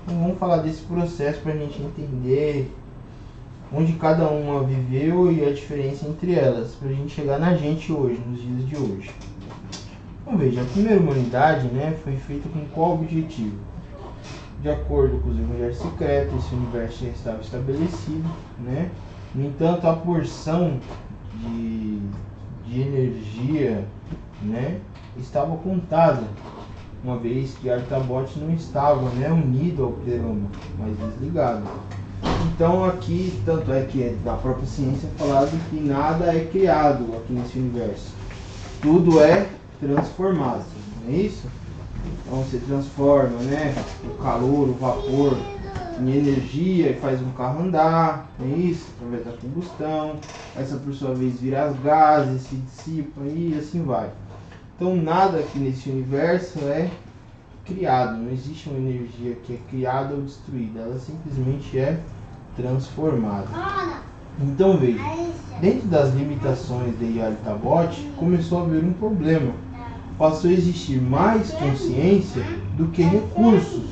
Então vamos falar desse processo para a gente entender onde cada uma viveu e a diferença entre elas, para a gente chegar na gente hoje, nos dias de hoje. Então veja, a primeira humanidade, né, foi feita com qual objetivo? De acordo com os evangelhos secretos, esse universo já estava estabelecido, né? No entanto, a porção de energia, né, estava contada, uma vez que Artabote não estava, né, unido ao pleroma, mas desligado. Então aqui, tanto é que da própria ciência é falado que nada é criado aqui nesse universo. Tudo é transformado, não é isso? Então você transforma, né, o calor, o vapor em energia e faz um carro andar, não é isso? Através da combustão. Essa por sua vez vira as gases, se dissipa e assim vai. Então nada aqui nesse universo é criado, não existe uma energia que é criada ou destruída, ela simplesmente é transformada. Então veja, dentro das limitações de Yaldabaoth, começou a haver um problema. Passou a existir mais consciência do que recursos,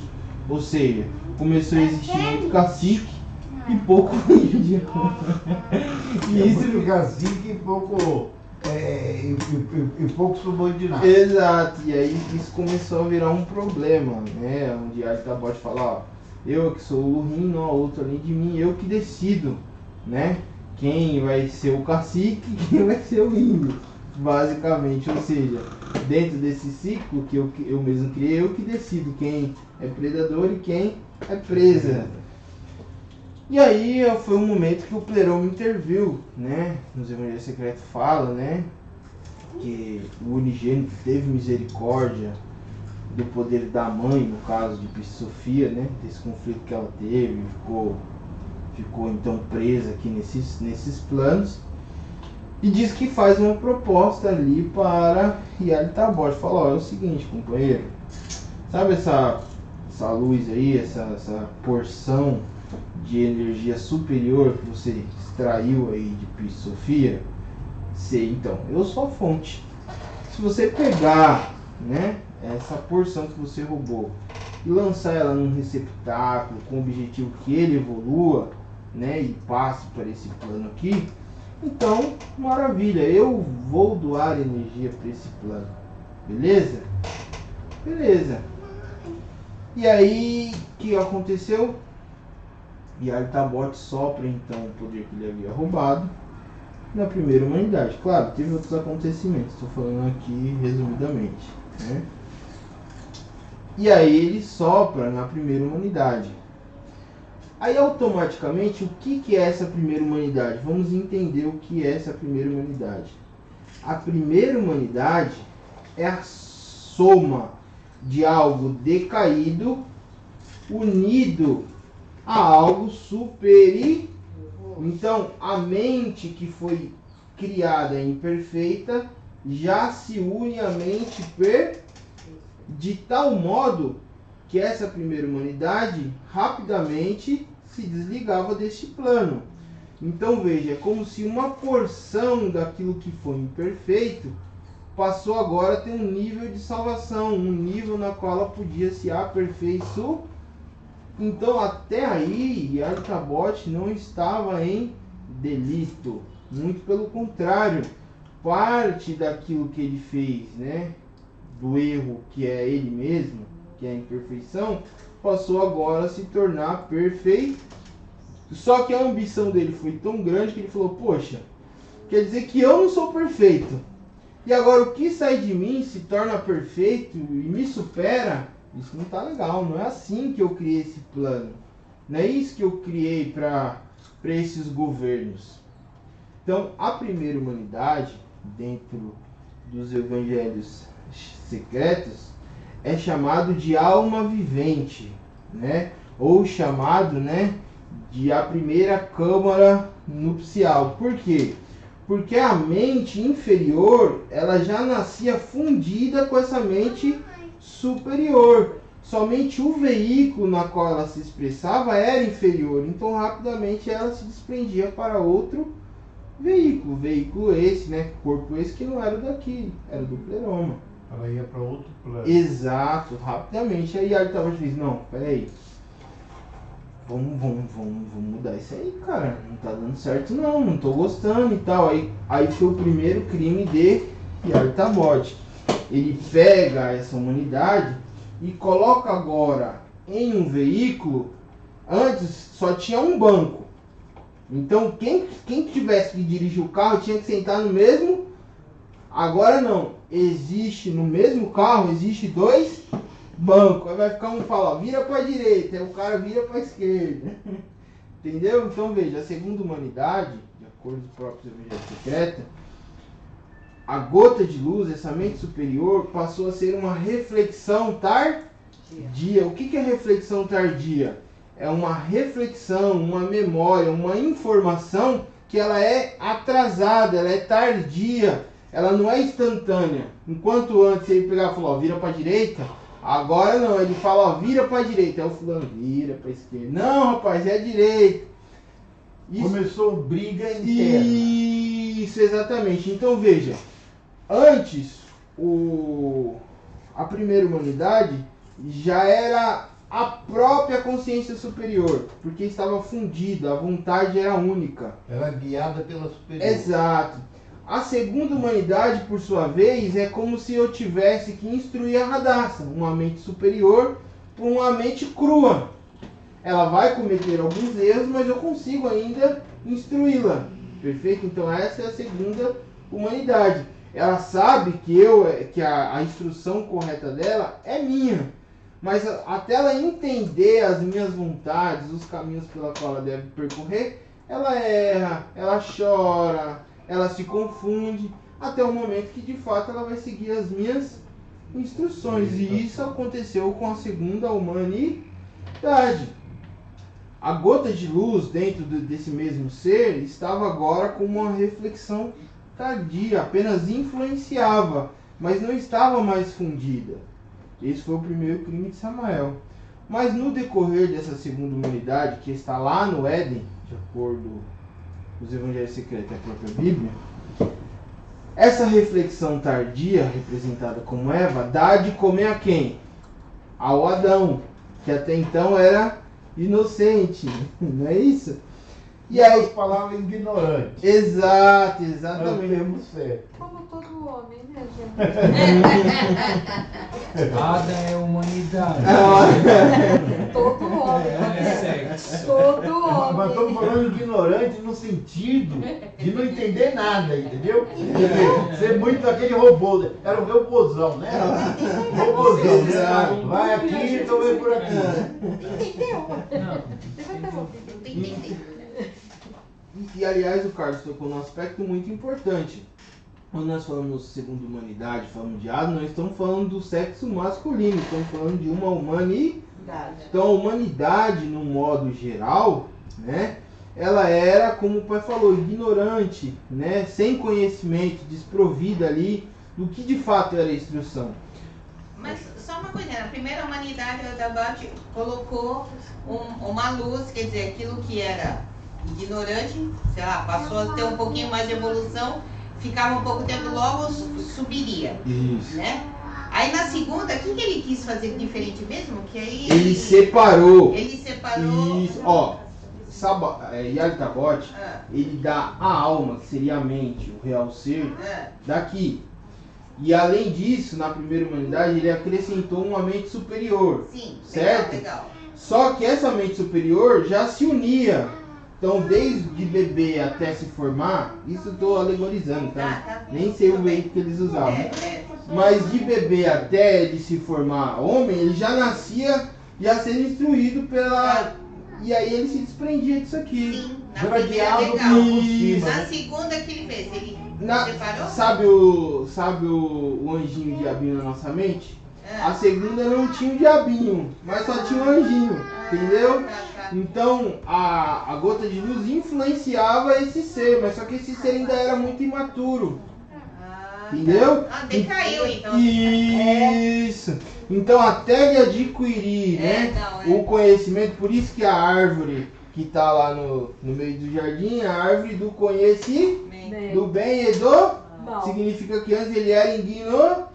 ou seja, começou a existir muito cacique e pouco índio. E isso do cacique e pouco subordinado. Exato, e aí isso começou a virar um problema, né? Onde Yaldabaoth fala, ó, eu que sou o Lurim, não há outro além de mim, eu que decido, né? Quem vai ser o cacique e quem vai ser o índio, basicamente. Ou seja, dentro desse ciclo que eu mesmo criei, eu que decido quem é predador e quem é presa. E aí foi um momento que o pleroma interviu, né? Nos evangelhos secretos fala, né? que o unigênito teve misericórdia do poder da mãe, no caso de Sofia, né? Desse conflito que ela teve, ficou então presa aqui nesses planos. E diz que faz uma proposta ali para Yaldabaoth. Fala, ó, é o seguinte, companheiro, sabe essa luz aí, essa porção de energia superior que você extraiu aí de Sofia? Sei, então, eu sou a fonte. Se você pegar, né, essa porção que você roubou e lançar ela num receptáculo com o objetivo que ele evolua, né, e passe para esse plano aqui, então, maravilha, eu vou doar energia para esse plano. Beleza? Beleza. E aí, o que aconteceu? Yaldabaoth sopra então o poder que ele havia roubado na primeira humanidade. Claro, teve outros acontecimentos, estou falando aqui resumidamente, né? E aí ele sopra na primeira humanidade. Aí automaticamente, o que é essa primeira humanidade? Vamos entender o que é essa primeira humanidade. A primeira humanidade é a soma de algo decaído unido a algo superior. Então, a mente que foi criada imperfeita já se une à mente de tal modo que essa primeira humanidade rapidamente se desligava deste plano. Então veja, é como se uma porção daquilo que foi imperfeito passou agora a ter um nível de salvação, um nível na qual ela podia se aperfeiçoar. Então até aí Yaldabaoth não estava em delito, muito pelo contrário, parte daquilo que ele fez, né, do erro que é ele mesmo, que é a imperfeição, passou agora a se tornar perfeito. Só que a ambição dele foi tão grande que ele falou, poxa, quer dizer que eu não sou perfeito, e agora o que sai de mim se torna perfeito e me supera. Isso não tá legal, não é assim que eu criei esse plano, não é isso que eu criei para esses governos. Então a primeira humanidade, dentro dos evangelhos secretos, é chamado de alma vivente, né? Ou chamado, né, de a primeira câmara nupcial. Por quê? Porque a mente inferior, ela já nascia fundida com essa mente superior. Somente o veículo na qual ela se expressava era inferior. Então rapidamente ela se desprendia para outro veículo. Veículo esse, né? Corpo esse que não era daqui, era do pleroma. Ela ia para outro plano. Exato, rapidamente. Aí Yaldabaoth diz, não, peraí. Vamos mudar isso aí, cara. Não tá dando certo não tô gostando e tal. Aí foi o primeiro crime de Yaldabaoth. Ele pega essa humanidade e coloca agora em um veículo. Antes só tinha um banco. Então quem tivesse que dirigir o carro tinha que sentar no mesmo. Agora não. Existe no mesmo carro, existe dois bancos. Aí vai ficar um fala, vira para a direita, aí o cara vira para a esquerda. Entendeu? Então veja, a segunda humanidade, de acordo com os próprios evangelhos secretos, a gota de luz, essa mente superior, passou a ser uma reflexão tardia. O que é reflexão tardia? É uma reflexão, uma memória, uma informação que ela é atrasada, ela é tardia, ela não é instantânea. Enquanto antes ele pegava e falou, ó, vira para a direita, agora não, ele fala, ó, vira para a direita, aí o fulano vira para a esquerda. Não, rapaz, é a direita. Começou briga interna. Isso, exatamente. Então veja, antes a primeira humanidade já era a própria consciência superior, porque estava fundida, a vontade era única. Era guiada pela superior. Exato. A segunda humanidade, por sua vez, é como se eu tivesse que instruir a Radassa, uma mente superior, por uma mente crua. Ela vai cometer alguns erros, mas eu consigo ainda instruí-la. Perfeito? Então essa é a segunda humanidade. Ela sabe que a instrução correta dela é minha. Mas até ela entender as minhas vontades, os caminhos pela qual ela deve percorrer, ela erra, ela chora, ela se confunde. até o momento que de fato ela vai seguir as minhas instruções. E isso aconteceu com a segunda humanidade. A gota de luz dentro desse mesmo ser estava agora com uma reflexão tardia, apenas influenciava, mas não estava mais fundida. Esse foi o primeiro crime de Samael. Mas no decorrer dessa segunda humanidade, que está lá no Éden, de acordo com os evangelhos secretos e a própria Bíblia, essa reflexão tardia, representada como Eva, dá de comer a quem? Ao Adão, que até então era inocente, não é isso? E aí, as palavras ignorantes. Exato, exatamente. Temos certo. Como todo homem, né, gente? Ada é humanidade. Todo homem. É sexo. Todo Mas estamos homem. falando ignorante no sentido de não entender nada, entendeu? Ser muito aquele robô. Era um robôzão, né? Robôzão, né? Vai aqui, então vem por aqui. Entendeu? Não. Você vai interromper. E aliás, o Carlos tocou num aspecto muito importante. Quando nós falamos de segunda humanidade, falamos de Adam, nós estamos falando do sexo masculino, estamos falando de uma humanidade. Então a humanidade, no modo geral, né, ela era, como o pai falou, ignorante, né, sem conhecimento, desprovida ali do que de fato era a instrução. Mas só uma coisa, na primeira humanidade o Dabate colocou uma luz, quer dizer, aquilo que era ignorante, sei lá, passou a ter um pouquinho mais de evolução, ficava um pouco tempo, logo subiria. Isso. Né? Aí na segunda, o que ele quis fazer diferente mesmo? Que aí Ele separou. Ele separou. Isso, ó. Yaldabaoth, ele dá a alma, que seria a mente, o real ser, daqui. E além disso, na primeira humanidade, ele acrescentou uma mente superior. Sim, certo? Legal. Só que essa mente superior já se unia. Então, desde bebê até se formar, isso eu estou alegorizando, tá? Nem sei o veículo que eles usavam. Mas de bebê até ele se formar homem, ele já nascia já sendo instruído pela... E aí ele se desprendia disso aqui. Sim, na primeira legal. Na segunda que ele fez, ele separou? Sabe o anjinho diabinho na nossa mente? A segunda não tinha um diabinho, mas só tinha um anjinho, entendeu? Então a gota de luz influenciava esse ser, mas só que esse ser ainda era muito imaturo. Entendeu? Decaiu então. Isso. Então até ele adquirir, né, o conhecimento, por isso que a árvore que está lá no meio do jardim, a árvore do conhecimento, do bem e do mal. Significa que antes ele era ignorante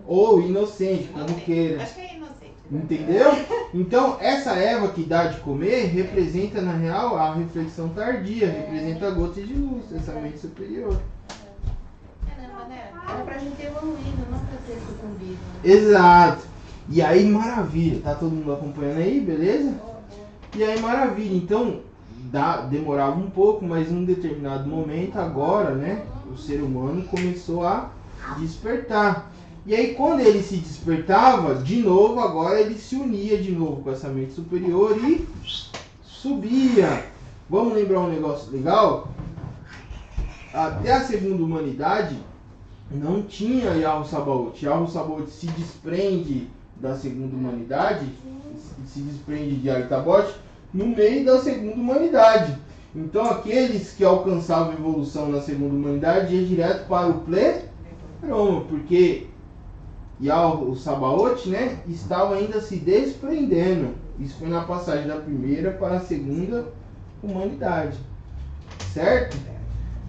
ou inocente, como queira. Acho que é inocente. Entendeu? Então essa Eva que dá de comer representa na real a reflexão tardia, representa a gota de luz, essa mente superior. Era pra gente ter evoluído, não pra ter sucumbido. Exato. E aí, maravilha. Tá todo mundo acompanhando aí, beleza? E aí, maravilha. Então, demorava um pouco, mas em um determinado momento, agora, né, o ser humano começou a despertar. E aí, quando ele se despertava, de novo, agora ele se unia de novo com essa mente superior e subia. Vamos lembrar um negócio legal? Até a segunda humanidade, não tinha Yahweh Sabaoth. Yahweh Sabaoth se desprende da segunda humanidade, se desprende de Yaldabaoth no meio da segunda humanidade. Então aqueles que alcançavam evolução na segunda humanidade iam direto para o pleroma, porque Yahweh Sabaoth, né, estava ainda se desprendendo. Isso foi na passagem da primeira para a segunda humanidade, certo?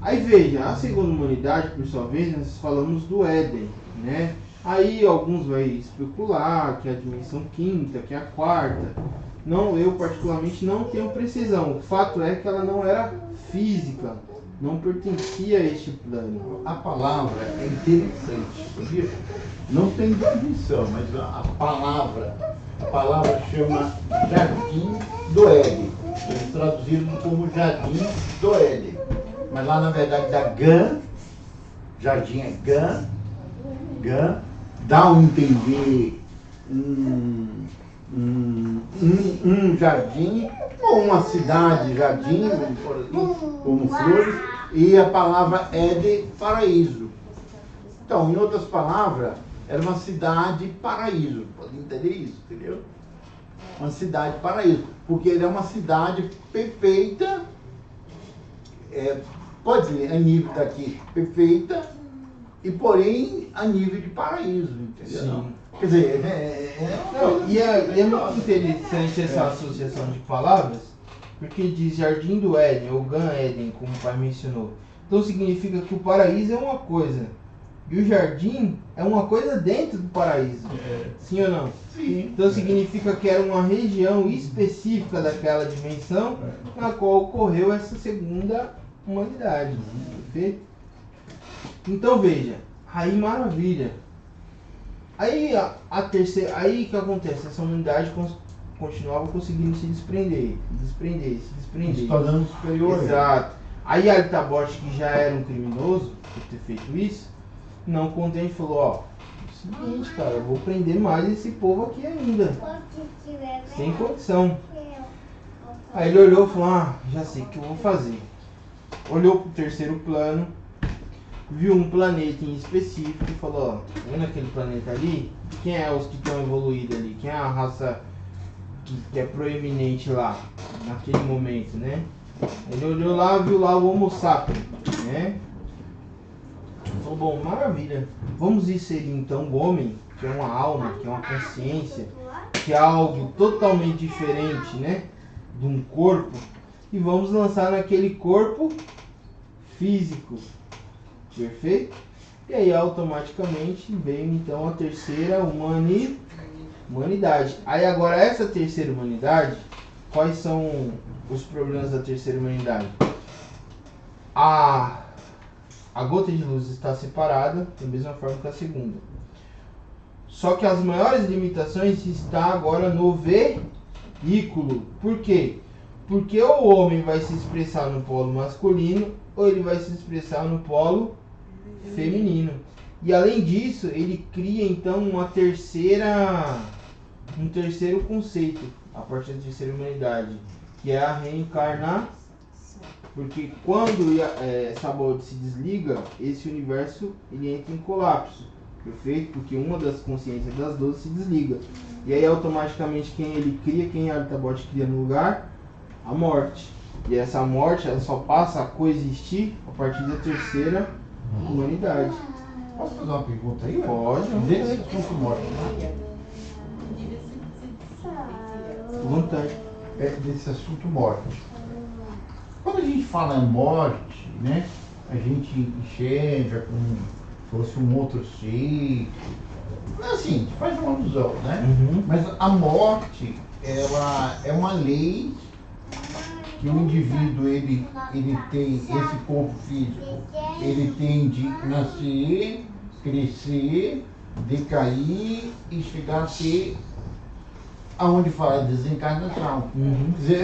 Aí veja, a segunda humanidade, por sua vez, nós falamos do Éden, né? Aí alguns vão especular que é a dimensão quinta, que é a quarta. Não, eu particularmente não tenho precisão. O fato é que ela não era física, não pertencia a este plano. A palavra é interessante, sabia? Não tem definição, mas a palavra chama Jardim do Éden. Eles traduziram como Jardim do Éden. Mas lá na verdade dá Gan, jardim é Gan, dá um entender um jardim, ou uma cidade, jardim, como flores, e a palavra Éden, paraíso. Então, em outras palavras, era uma cidade paraíso. Pode entender isso, entendeu? Uma cidade paraíso. Porque ele é uma cidade perfeita, pode dizer, a nível daqui, perfeita, e porém a nível de paraíso, entendeu? Sim. Quer dizer, Não, e é muito interessante essa associação de palavras, porque diz Jardim do Éden, ou Gan Éden, como o pai mencionou. Então significa que o paraíso é uma coisa, e o jardim é uma coisa dentro do paraíso. Sim ou não? sim. Então significa que era uma região específica daquela dimensão na qual ocorreu essa segunda humanidade. Perfeito? Então veja, aí maravilha. Aí a terceira, aí que acontece? Essa humanidade continuava conseguindo se desprender. Se tornando superior. Exato. Aí Altabote, que já era um criminoso por ter feito isso, não contente, falou, ó, é o seguinte, cara, eu vou prender mais esse povo aqui ainda. Sem condição. Aí ele olhou e falou, ah, já sei o que eu vou fazer. Olhou pro terceiro plano, viu um planeta em específico e falou, ó, tá vendo aquele planeta ali? Quem é os que estão evoluídos ali? Quem é a raça que é proeminente lá, naquele momento, né? Ele olhou lá, viu lá o Homo sapiens, né? Falou, bom, maravilha. Vamos inserir então o homem, que é uma alma, que é uma consciência, que é algo totalmente diferente, né? De um corpo. E vamos lançar naquele corpo físico. Perfeito? E aí automaticamente veio então a terceira humanidade. Aí agora essa terceira humanidade, quais são os problemas da terceira humanidade? A gota de luz está separada da mesma forma que a segunda. Só que as maiores limitações estão agora no veículo. Por quê? Porque o homem vai se expressar no polo masculino ou ele vai se expressar no polo feminino. E além disso, ele cria então um terceiro conceito a partir da terceira humanidade, que é a reencarnação. Porque quando essa bola se desliga, esse universo ele entra em colapso. Perfeito? Porque uma das consciências das 12 se desliga. E aí automaticamente quem ele cria, quem Altabote cria no lugar? A morte. E essa morte ela só passa a coexistir a partir da terceira humanidade. Posso fazer uma pergunta aí? Pode. Desse assunto morte. Vontade. Desse assunto morte. Quando a gente fala em morte, né? A gente enxerga como se fosse um outro ser. Assim, a gente faz uma alusão, né? Uhum. Mas a morte, ela é uma lei que o indivíduo ele tem esse corpo físico, ele tem de nascer, crescer, decair e chegar a ser aonde fala desencarnação. Uhum. Quer dizer,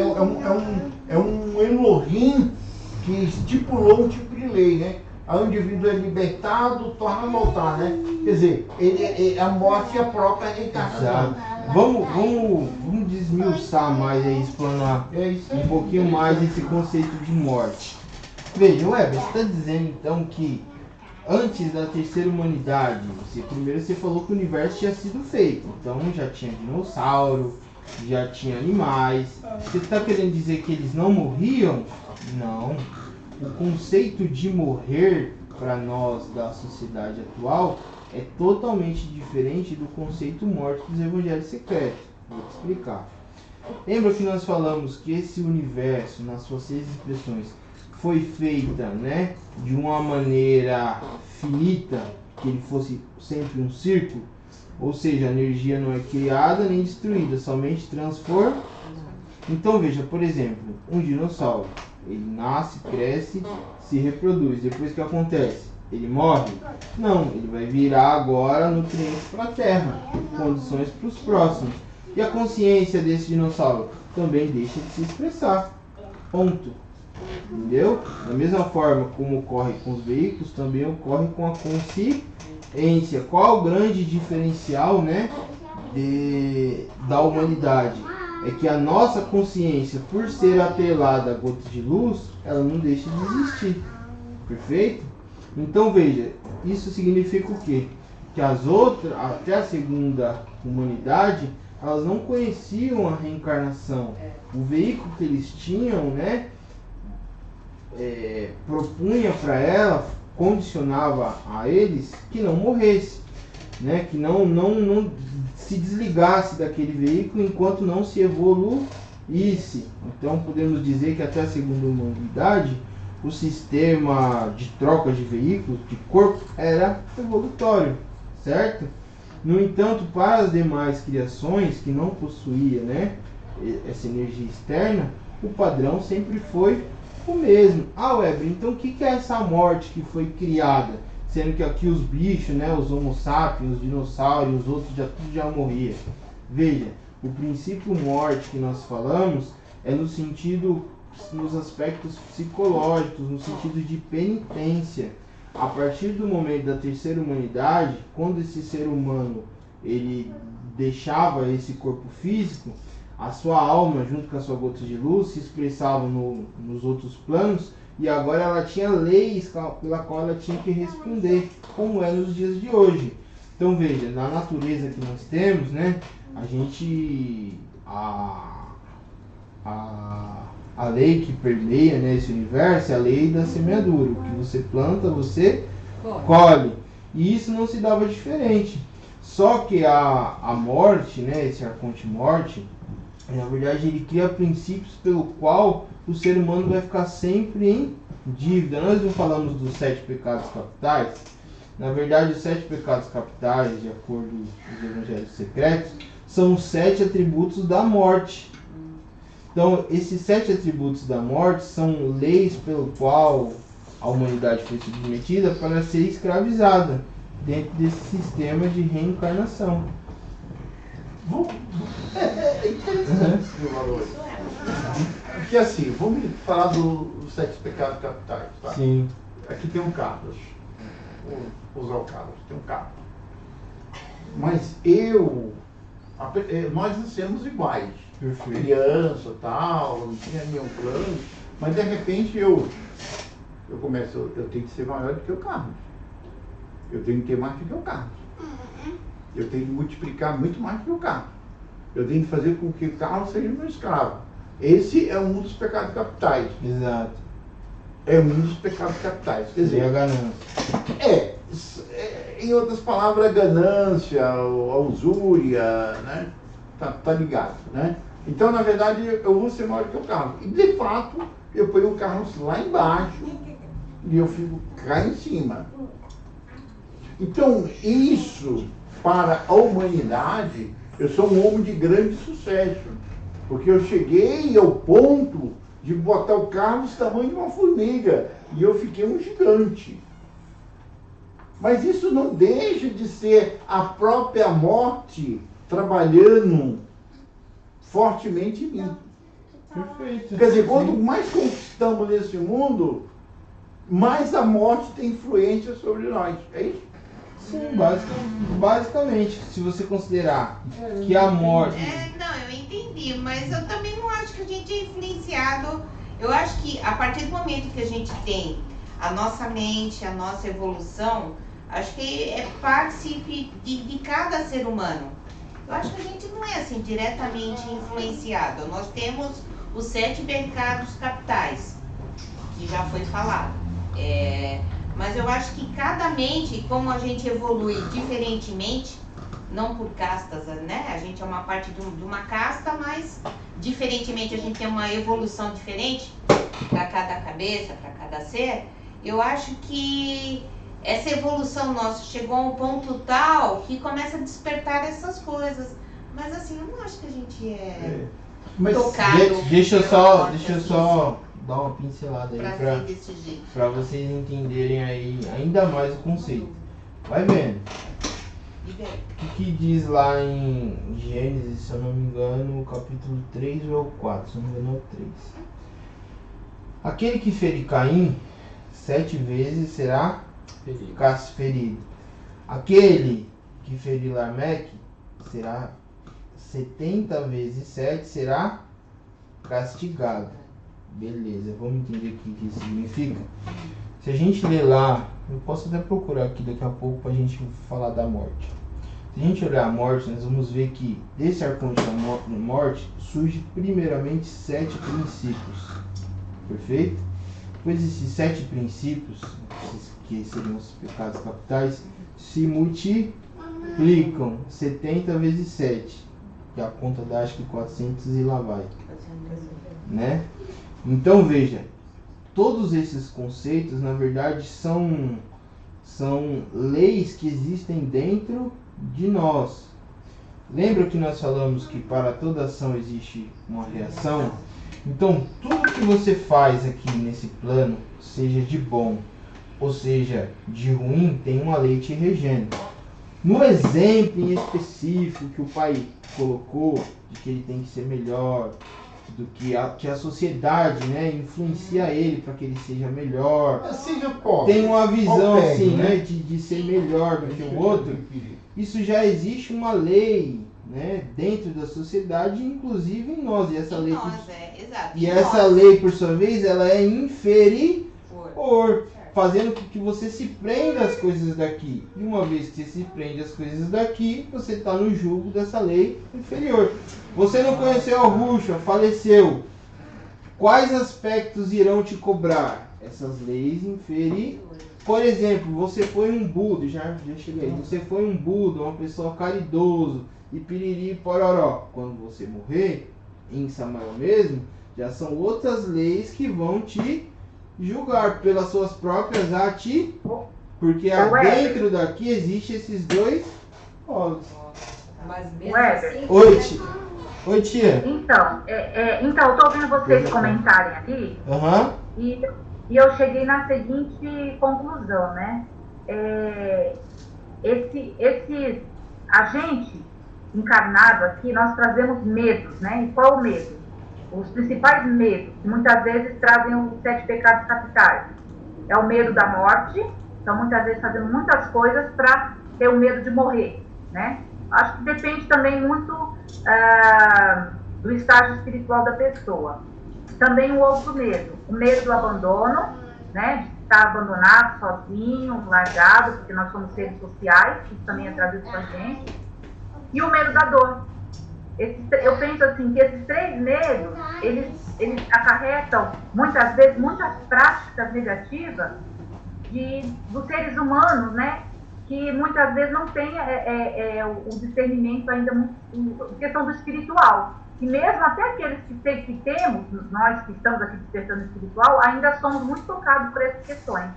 é um Elohim que estipulou um tipo de lei, né? Aí o indivíduo é libertado, torna a voltar, né? Quer dizer, a morte é a própria reencarnação. Exato. Vamos desmiuçar mais aí, explanar um pouquinho mais esse conceito de morte. Veja, Weber, você está dizendo então que antes da terceira humanidade, primeiro você falou que o universo tinha sido feito, então já tinha dinossauro, já tinha animais. Você está querendo dizer que eles não morriam? Não. O conceito de morrer para nós da sociedade atual é totalmente diferente do conceito morte dos evangelhos secretos. Vou te explicar. Lembra que nós falamos que esse universo, nas suas 6 expressões, foi feita, né, de uma maneira finita, que ele fosse sempre um círculo? Ou seja, a energia não é criada nem destruída, somente transforma. Então veja, por exemplo, um dinossauro, ele nasce, cresce, se reproduz. Depois o que acontece? Ele morre? Não, ele vai virar agora nutrientes para a Terra, condições para os próximos. E a consciência desse dinossauro também deixa de se expressar. Ponto. Entendeu? Da mesma forma como ocorre com os veículos, também ocorre com a consciência. Qual o grande diferencial, né, da humanidade? É que a nossa consciência, por ser atrelada a gotas de luz, ela não deixa de existir. Perfeito? Então veja, isso significa o quê? Que as outras, até a segunda humanidade, elas não conheciam a reencarnação. O veículo que eles tinham, né, propunha para ela, condicionava a eles que não morresse, né, que não se desligasse daquele veículo enquanto não se evoluísse. Então podemos dizer que até a segunda humanidade o sistema de troca de veículos, de corpo, era evolutório, certo? No entanto, para as demais criações que não possuíam, né, essa energia externa, o padrão sempre foi o mesmo. Ah, Weber, então o que é essa morte que foi criada? Sendo que aqui os bichos, né, os homo sapiens, os dinossauros, os outros tudo já morriam. Veja, o princípio morte que nós falamos é no sentido, nos aspectos psicológicos, no sentido de penitência. A partir do momento da terceira humanidade, quando esse ser humano ele deixava esse corpo físico, a sua alma, junto com a sua gota de luz, se expressava nos outros planos, e agora ela tinha leis pela qual ela tinha que responder, como é nos dias de hoje. Então veja, na natureza que nós temos, né, a gente, a lei que permeia, né, esse universo é a lei da semeadura. O que você planta, você colhe. E isso não se dava diferente. Só que a morte, né, esse arconte morte, na verdade ele cria princípios pelo qual o ser humano vai ficar sempre em dívida. Nós não falamos dos 7 pecados capitais. Na verdade, os 7 pecados capitais, de acordo com os evangelhos secretos, são os 7 atributos da morte. Então, esses 7 atributos da morte são leis pelo qual a humanidade foi submetida para ser escravizada dentro desse sistema de reencarnação. É interessante esse valor. Porque assim, vamos falar dos 7 pecados capitais, tá? Sim. Aqui tem um Carlos. Vou usar o Carlos, tem um Carlos. Mas nós nascemos iguais. Perfeito. Criança, tal, não tinha nenhum plano. Mas de repente eu tenho que ser maior do que o Carlos. Eu tenho que ter mais do que o Carlos. Eu tenho que multiplicar muito mais do que o Carlos. Eu tenho que fazer com que o Carlos seja meu escravo. Esse é um dos pecados capitais. Exato. É um dos pecados capitais. Quer dizer, E a ganância. Em outras palavras, a ganância, a usúria, né? Tá ligado, né? Então, na verdade, eu vou ser maior do que o Carlos. E, de fato, eu ponho o Carlos lá embaixo e eu fico cá em cima. Então, isso, para a humanidade, eu sou um homem de grande sucesso. Porque eu cheguei ao ponto de botar o Carlos tamanho de uma formiga. E eu fiquei um gigante. Mas isso não deixa de ser a própria morte trabalhando fortemente em mim. Perfeito. Quer dizer, quanto mais conquistamos nesse mundo, mais a morte tem influência sobre nós. É isso? Sim, basicamente, se você considerar que a morte... Não, eu entendi, mas eu também não acho que a gente é influenciado. Eu acho que a partir do momento que a gente tem a nossa mente, a nossa evolução, acho que é participe de cada ser humano. Eu acho que a gente não é assim diretamente influenciado. Nós temos os 7 pecados capitais, que já foi falado. Mas eu acho que cada mente, como a gente evolui diferentemente, não por castas, né? A gente é uma parte de uma casta, mas diferentemente a gente tem uma evolução diferente para cada cabeça, para cada ser. Eu acho que essa evolução nossa chegou a um ponto tal que começa a despertar essas coisas. Mas assim, eu não acho que a gente Mas tocado. Deixa eu só dar uma pincelada aí pra ser desse jeito. para vocês entenderem aí ainda mais o conceito. Vai vendo. O que diz lá em Gênesis, se eu não me engano, capítulo 3 ou 4, se eu não me engano é o 3. Aquele que ferir Caim 7 vezes será ferido. Aquele que ferir Lameque será 70 vezes 7 será castigado. Beleza, vamos entender o que isso significa? Se a gente ler lá, eu posso até procurar aqui daqui a pouco para a gente falar da morte. Se a gente olhar a morte, nós vamos ver que desse arconte da morte surge primeiramente 7 princípios. Perfeito? Depois esses 7 princípios, que seriam os pecados capitais, se multiplicam 70 vezes 7, que a conta dá acho que 400 e lá vai. Né? Então veja, todos esses conceitos na verdade são leis que existem dentro de nós. Lembra que nós falamos que para toda ação existe uma reação? Então tudo que você faz aqui nesse plano, seja de bom ou seja de ruim, tem uma lei te regendo. No exemplo em específico que o pai colocou, de que ele tem que ser melhor, do que a sociedade, né, influencia ele para que ele seja melhor, seja pobre, tem uma visão pobre, assim, né? de ser melhor do que o outro. Isso já existe uma lei, né, dentro da sociedade, inclusive em nós. E essa lei, exato. e essa lei, por sua vez, ela é inferior, fazendo com que você se prenda às coisas daqui. E uma vez que você se prende às coisas daqui, você está no jugo dessa lei inferior. Você não conheceu a Ruxa, faleceu. Quais aspectos irão te cobrar? Essas leis inferiores. Por exemplo, você foi um Buda, já cheguei aí. Você foi um Buda, uma pessoa caridoso, e piriri pororó. Quando você morrer, em Samael mesmo, já são outras leis que vão te julgar pelas suas próprias atitudes, porque dentro daqui existe esses dois polos. Mas mesmo assim... Oi, tia. Então, eu tô ouvindo vocês comentarem ali, e eu cheguei na seguinte conclusão, né? A gente encarnado aqui, nós trazemos medos, né? E qual o medo? Os principais medos, que muitas vezes trazem os 7 pecados capitais. É o medo da morte, então muitas vezes fazemos muitas coisas para ter o medo de morrer, né? Acho que depende também muito do estágio espiritual da pessoa. Também o outro medo, o medo do abandono, né? De estar abandonado, sozinho, largado, porque nós somos seres sociais, isso também é trazido para a gente. E o medo da dor. Eu penso assim, que esses 3 medos, eles acarretam, muitas vezes, muitas práticas negativas dos seres humanos, né? Que muitas vezes não tem o discernimento ainda, questão do espiritual. E mesmo até aqueles que temos, nós que estamos aqui despertando espiritual, ainda somos muito tocados por essas questões.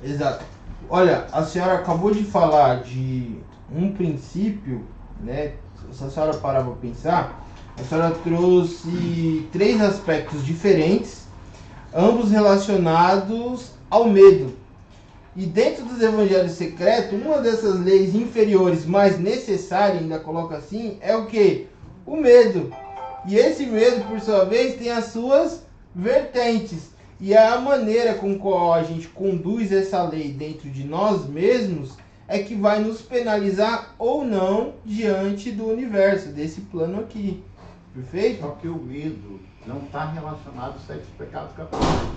Exato. Olha, a senhora acabou de falar de um princípio, né? Se a senhora parar para pensar, a senhora trouxe 3 aspectos diferentes, ambos relacionados ao medo. E dentro dos evangelhos secretos, uma dessas leis inferiores mais necessárias, ainda coloca assim, é o quê? O medo. E esse medo, por sua vez, tem as suas vertentes. E a maneira com qual a gente conduz essa lei dentro de nós mesmos é que vai nos penalizar ou não diante do universo, desse plano aqui. Perfeito? Só que o medo não está relacionado aos 7 pecados capitais.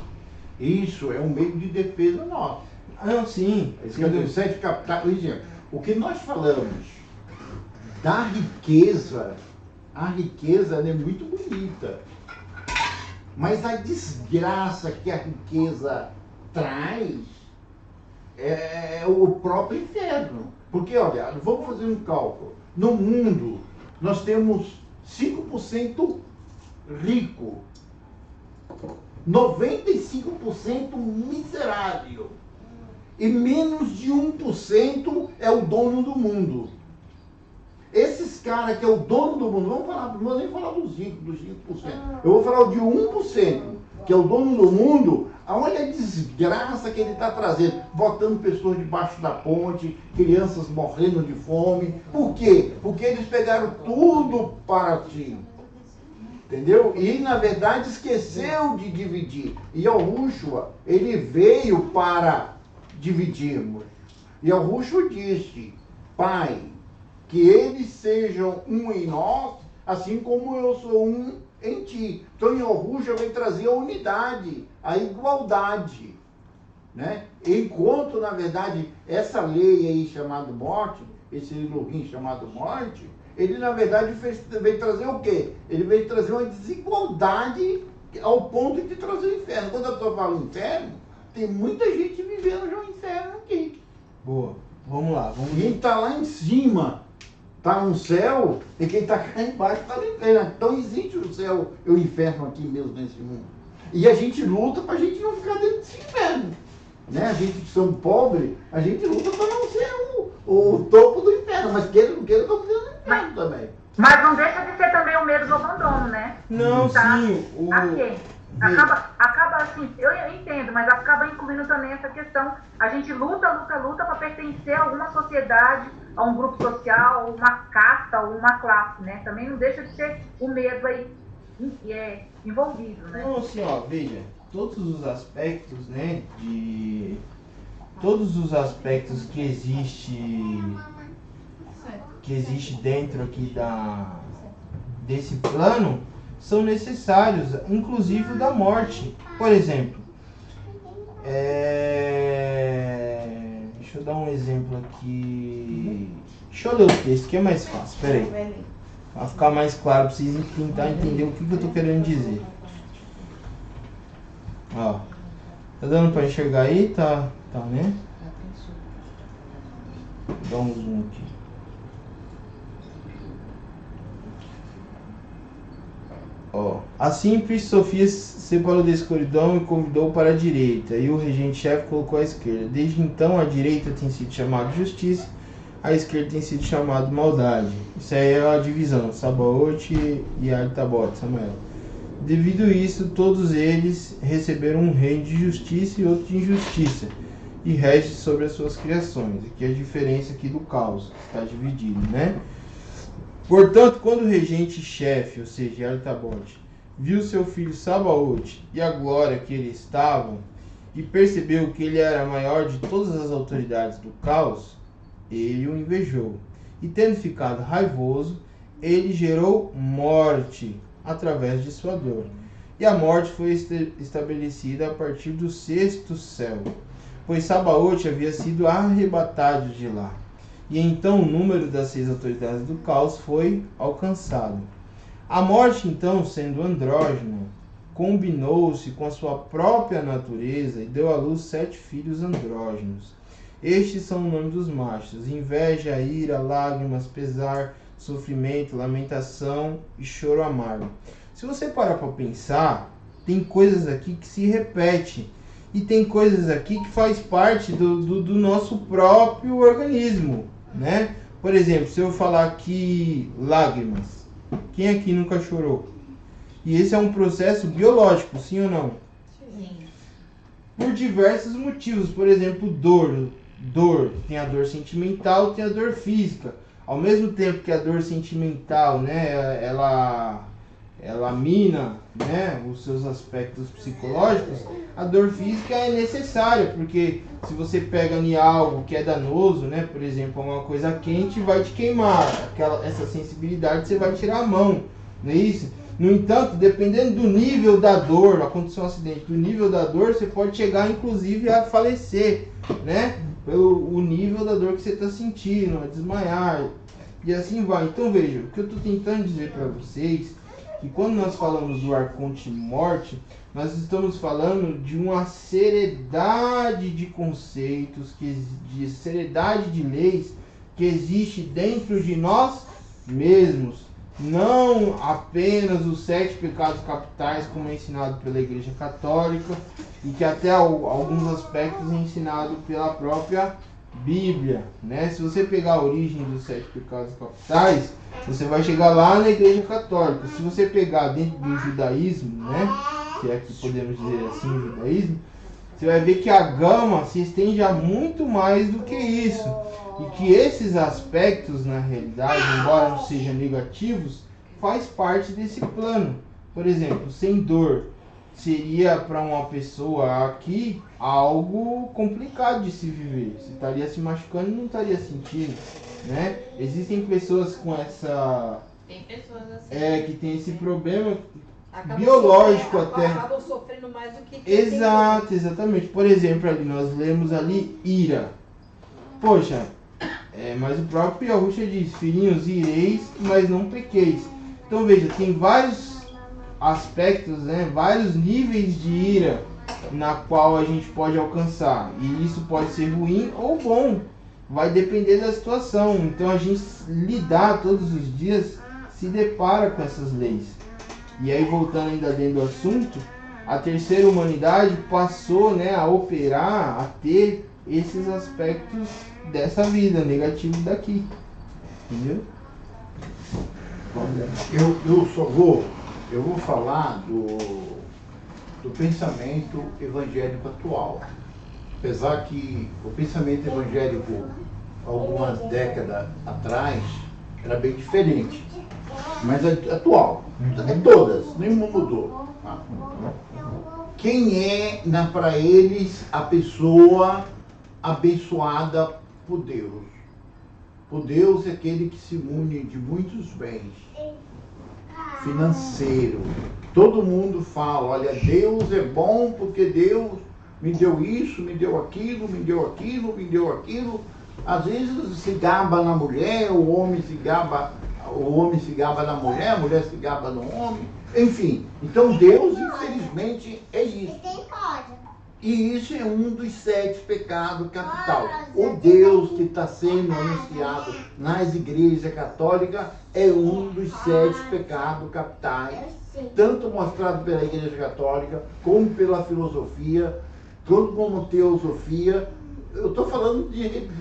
Isso é um meio de defesa nosso. Não, sim. Os 7 capitais, por exemplo, o que nós falamos da riqueza, a riqueza ela é muito bonita. Mas a desgraça que a riqueza traz é o próprio inferno. Porque, olha, vamos fazer um cálculo. No mundo, nós temos 5% rico, 95% miserável. E menos de 1% é o dono do mundo. Esses caras que é o dono do mundo, não vou nem falar dos 5%. Eu vou falar de 1%, que é o dono do mundo. Olha a desgraça que ele está trazendo, botando pessoas debaixo da ponte, crianças morrendo de fome. Por quê? Porque eles pegaram tudo para si. Entendeu? E, na verdade, esqueceu de dividir. E Yahushua, ele veio para dividirmos. E Yahushua disse, Pai, que eles sejam um em nós, assim como eu sou um em ti. Então, Yahushua vem trazer a unidade, a igualdade. né? Enquanto, na verdade, essa lei aí chamada morte, esse Elohim chamado morte, ele, na verdade, veio trazer o quê? Ele veio trazer uma desigualdade ao ponto de trazer o inferno. Quando eu estou falando inferno, tem muita gente vivendo já o inferno aqui. Boa. Vamos lá. Quem está lá em cima está no céu e quem está cá embaixo está no inferno. Então existe o céu e o inferno aqui mesmo nesse mundo. E a gente luta para a gente não ficar dentro desse inferno. Né? A gente que somos pobres, a gente luta para não ser o topo do inferno. Mas queira ou não queira, estamos dentro do inferno também. Mas não deixa de ser também o medo do abandono, né? Não, tá? sim. Assim, acaba assim, eu entendo, mas acaba incluindo também essa questão. A gente luta para pertencer a alguma sociedade, a um grupo social, uma casta ou uma classe, né? Também não deixa de ser o medo aí envolvido, né? Não, assim, ó, veja, todos os aspectos, né, todos os aspectos que existe dentro aqui desse plano são necessários, inclusive o da morte. Por exemplo, deixa eu dar um exemplo aqui. Deixa eu ler o texto que é mais fácil, peraí. Para ficar mais claro, para vocês tentar entender o que eu estou querendo dizer. Ó, tá dando para enxergar aí? Tá, né? Vou dar um zoom aqui. Ó, a simples Sofia separou da escuridão e convidou para a direita, e o regente-chefe colocou à esquerda. Desde então, a direita tem sido chamada justiça, a esquerda tem sido chamada maldade. Isso aí é a divisão, Sabaote e Artabote, Samuel. Devido a isso, todos eles receberam um reino de justiça e outro de injustiça, e rege sobre as suas criações. Aqui é a diferença aqui do caos, que está dividido, né? Portanto, quando o regente-chefe, ou seja, Artabote, viu seu filho Sabaote e a glória que ele estava, e percebeu que ele era maior de todas as autoridades do caos, ele o invejou. E tendo ficado raivoso, ele gerou morte através de sua dor. E a morte foi estabelecida a partir do 6º céu, pois Sabaote havia sido arrebatado de lá. E então o número das 6 autoridades do caos foi alcançado. A morte, então, sendo andrógena, combinou-se com a sua própria natureza e deu à luz 7 filhos andrógenos. Estes são o nome dos machos: inveja, ira, lágrimas, pesar, sofrimento, lamentação e choro amargo. Se você parar para pensar, tem coisas aqui que se repetem. E tem coisas aqui que faz parte do nosso próprio organismo, né? Por exemplo, se eu falar aqui lágrimas, quem aqui nunca chorou? E esse é um processo biológico, sim ou não? Sim. Por diversos motivos. Por exemplo, dor. Tem a dor sentimental, tem a dor física. Ao mesmo tempo que a dor sentimental, né, ela mina, né, os seus aspectos psicológicos, a dor física é necessária, porque se você pega em algo que é danoso, né, por exemplo, uma coisa quente vai te queimar, essa sensibilidade você vai tirar a mão, não é isso? No entanto, dependendo do nível da dor, aconteceu um acidente, do nível da dor, você pode chegar inclusive a falecer, né, pelo nível da dor que você está sentindo, a desmaiar, e assim vai. Então veja, o que eu estou tentando dizer para vocês, que quando nós falamos do arconte morte, nós estamos falando de uma seriedade de conceitos, de seriedade de leis que existe dentro de nós mesmos. Não apenas os 7 pecados capitais, como é ensinado pela Igreja Católica, e que até alguns aspectos é ensinado pela própria Bíblia, né? Se você pegar a origem dos 7 pecados capitais, você vai chegar lá na Igreja Católica. Se você pegar dentro do judaísmo, né, que é que podemos dizer assim, o judaísmo, você vai ver que a gama se estende a muito mais do que isso. E que esses aspectos, na realidade, embora não sejam negativos, faz parte desse plano. Por exemplo, sem dor seria para uma pessoa aqui algo complicado de se viver. Você estaria se machucando e não estaria sentindo, né? Existem pessoas com essa... Tem pessoas assim. que tem esse problema biológico até. Acabam sofrendo mais do que Exato, exatamente. Por exemplo, ali nós lemos ali ira. Poxa, mas o próprio Yahushua diz, filhinhos, ireis, mas não pequeis. Então veja, tem vários aspectos, né, vários níveis de ira na qual a gente pode alcançar. E isso pode ser ruim ou bom. Vai depender da situação. Então a gente lidar todos os dias se depara com essas leis. E aí, voltando ainda dentro do assunto, a terceira humanidade passou, né, a operar, a ter esses aspectos dessa vida, negativos daqui. Entendeu? Eu vou falar do pensamento evangélico atual. Apesar que o pensamento evangélico, algumas décadas atrás, era bem diferente. Mas é atual. É todas, nenhuma mudou. Quem é, para eles, a pessoa abençoada por Deus? Por Deus é aquele que se mune de muitos bens financeiro. Todo mundo fala, olha, Deus é bom porque Deus me deu isso, me deu aquilo, me deu aquilo, me deu aquilo. Às vezes se gaba na mulher, o homem se gaba na mulher, a mulher se gaba no homem. Enfim, então Deus, infelizmente, é isso. E isso é um dos 7 pecados capitais. O Deus que está sendo anunciado nas igrejas católicas é um dos 7 pecados capitais, tanto mostrado pela igreja católica, como pela filosofia, como teosofia. Eu estou falando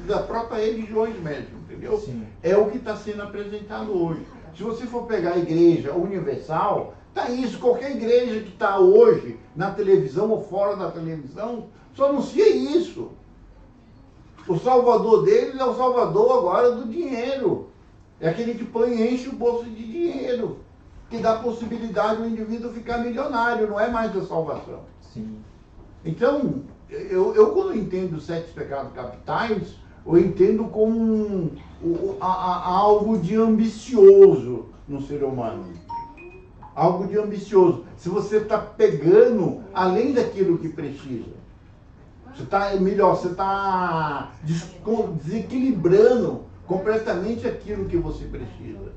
da própria religiões mesmo, entendeu? Sim. É o que está sendo apresentado hoje. Se você for pegar a igreja universal, tá isso, qualquer igreja que está hoje na televisão ou fora da televisão, só anuncia isso. O salvador deles é o salvador agora do dinheiro. É aquele que põe e enche o bolso de dinheiro, que dá possibilidade ao indivíduo ficar milionário, não é mais a salvação. Sim. Então, eu quando entendo os 7 pecados capitais, eu entendo como algo de ambicioso no ser humano. Algo de ambicioso. Se você está pegando além daquilo que precisa, você está desequilibrando completamente aquilo que você precisa.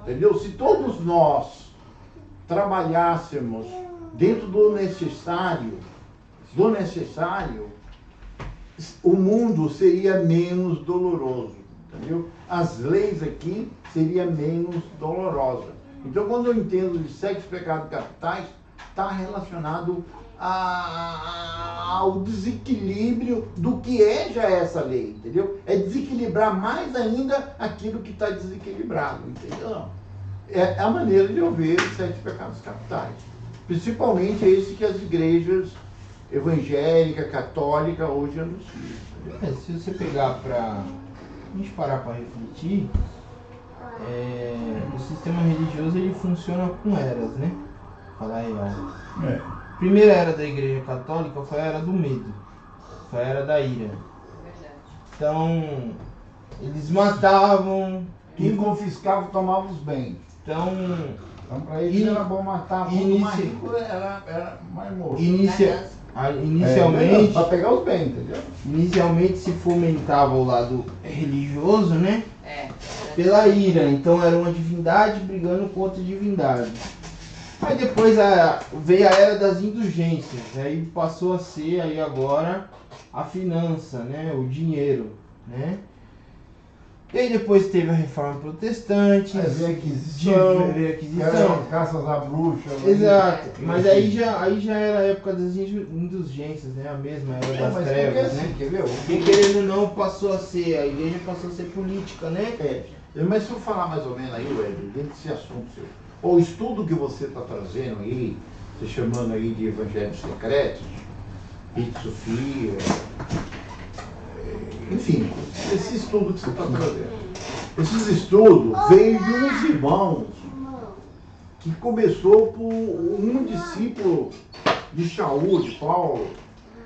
Entendeu? Se todos nós trabalhássemos dentro do necessário, o mundo seria menos doloroso. Entendeu? As leis aqui seriam menos dolorosas. Então, quando eu entendo de 7 pecados capitais, está relacionado ao desequilíbrio do que já essa lei, entendeu? É desequilibrar mais ainda aquilo que está desequilibrado, entendeu? É a maneira de eu ver os 7 pecados capitais. Principalmente esse que as igrejas evangélicas, católicas hoje anunciam. Se você pegar para a gente parar para refletir, o sistema religioso ele funciona com eras, né? Falar real. Primeira era da igreja católica foi a era do medo, foi a era da ira. Então, eles matavam. Quem confiscava tomava os bens. Então para eles era bom matar, quanto mais rico era mais morto. Inicialmente, para pegar os bens, entendeu? Inicialmente se fomentava o lado religioso, né? Pela ira. Então era uma divindade brigando contra divindade. Aí depois veio a era das indulgências. Aí passou a ser aí agora a finança, né? O dinheiro, né? E aí depois teve a reforma protestante. Veio a aquisição. Caças à bruxa. Exato. Mas aí já era a época das indulgências, né? A mesma era das trevas, né? Quem querendo ou não passou a ser, a igreja passou a ser política, né? Mas se eu falar mais ou menos aí, Wesley, dentro desse assunto seu, o estudo que você está trazendo aí, você chamando aí de evangelhos secretos, Rita Sofia, enfim, esse estudo que você está trazendo. Esses estudos veio de uns irmãos que começou por um discípulo de Shaul, de Paulo,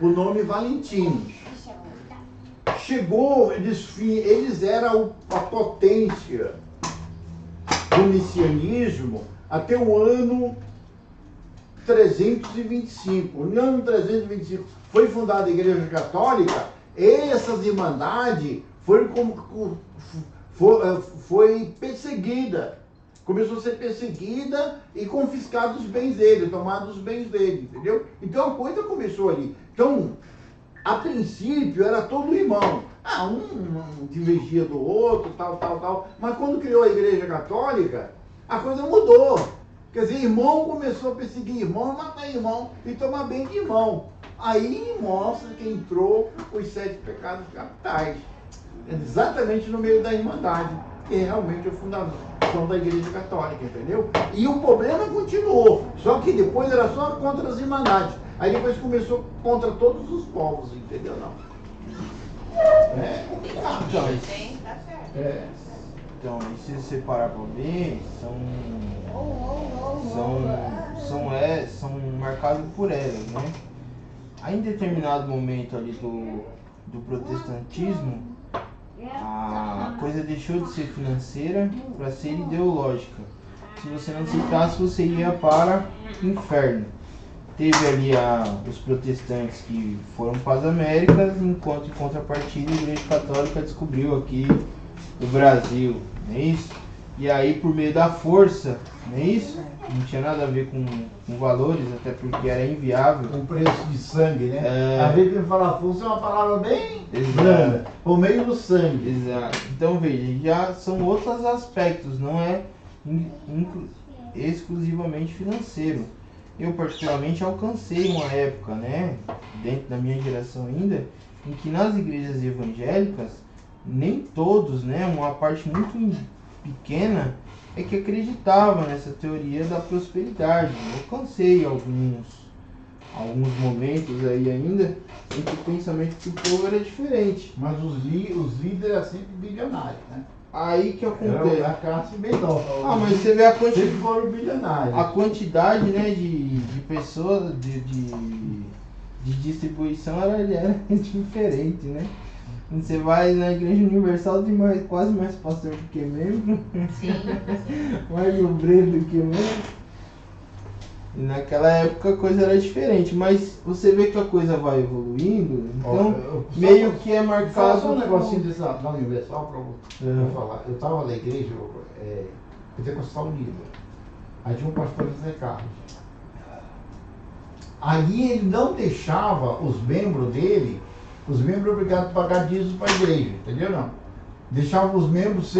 o nome Valentino. Chegou, eles eram a potência do messianismo até o ano 325. No ano 325 foi fundada a Igreja Católica, essas irmandades foi perseguida. Começou a ser perseguida e confiscado os bens dele, tomado os bens dele, entendeu? Então a coisa começou ali. Então, a princípio era todo irmão. Um divergia do outro, tal. Mas quando criou a Igreja Católica, a coisa mudou. Quer dizer, irmão começou a perseguir irmão, matar irmão e tomar bem de irmão. Aí mostra que entrou os 7 pecados capitais. Exatamente no meio da Irmandade, que é realmente a fundação da Igreja Católica, entendeu? E o problema continuou, só que depois era só contra as Irmandades. Aí depois começou contra todos os povos, entendeu? Não. É complicado. Sim, tá certo. Então, e se você parar para ver, são marcados por eras, né? Aí em determinado momento ali do protestantismo, a coisa deixou de ser financeira para ser ideológica. Se você não aceitasse, você ia para o inferno. Teve ali os protestantes que foram para as Américas, enquanto em contrapartida a Igreja Católica descobriu aqui o Brasil, não é isso? E aí por meio da força, não é isso? Não tinha nada a ver com valores, até porque era inviável. O preço de sangue, né? Às vezes falar força é uma palavra bem branda, por meio do sangue. Exato. Então veja, já são outros aspectos, não é exclusivamente financeiro. Eu particularmente alcancei uma época, né, dentro da minha geração ainda, em que nas igrejas evangélicas, nem todos, né, uma parte muito pequena é que acreditava nessa teoria da prosperidade. Eu alcancei alguns momentos aí ainda em que o pensamento do povo era diferente. Mas os líderes eram sempre bilionários, né? Aí que acontece. Era a classe menor. Mas você vê sempre foram bilionários. A quantidade, né, de pessoas, de distribuição era diferente, né? Você vai na Igreja Universal, tem quase mais pastor do que membro. Sim. Mais obreiro do que membro. E naquela época a coisa era diferente, mas você vê que a coisa vai evoluindo, então meio que é marcado. Só um negocinho da Universal para eu falar. Eu estava na igreja Pentecostal Unida. Aí tinha um pastor José Carlos. Aí ele não deixava os membros obrigados a pagar dízimo para a igreja, entendeu não? Deixava os membros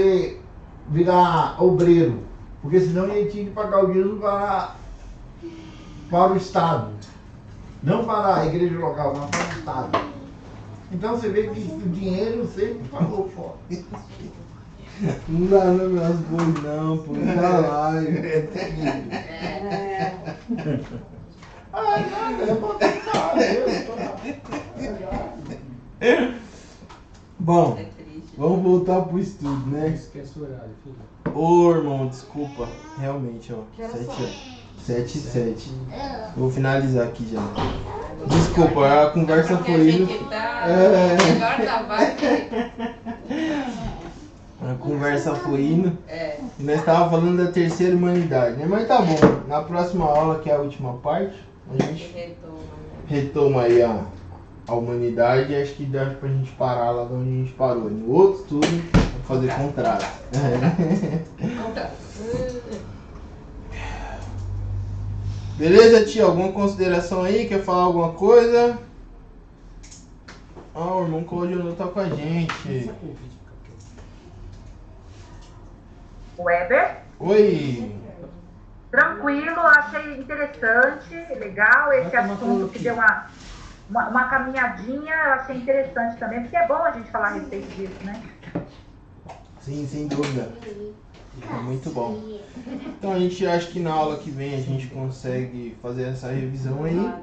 virar obreiro, porque senão ele tinha que pagar o dízimo para o Estado. Não para a igreja local, mas para o Estado. Então você vê que o dinheiro sempre pagou fora. Não dá nas boas não, pô, tá lá. É terrível. Nada, é bom tentar, Bom, vamos voltar pro estudo, né? Esquece o horário, filho. Ô, irmão, desculpa. Realmente, ó. 7 e 7. Vou finalizar aqui já. Desculpa, a conversa foi indo. A conversa foi indo. E nós estávamos falando da terceira humanidade, né? Mas tá bom. Na próxima aula, que é a última parte, a gente retoma aí a humanidade. Acho que dá pra gente parar lá de onde a gente parou. No outro estudo, fazer contrato. Beleza, tia? Alguma consideração aí? Quer falar alguma coisa? O irmão Claudio tá com a gente. Weber? Oi. Tranquilo, achei interessante, legal, esse assunto que deu uma caminhadinha, eu achei interessante também, porque é bom a gente falar a respeito disso, né? Sim, sem dúvida. É muito bom. Então a gente acha que na aula que vem a gente consegue fazer essa revisão aí.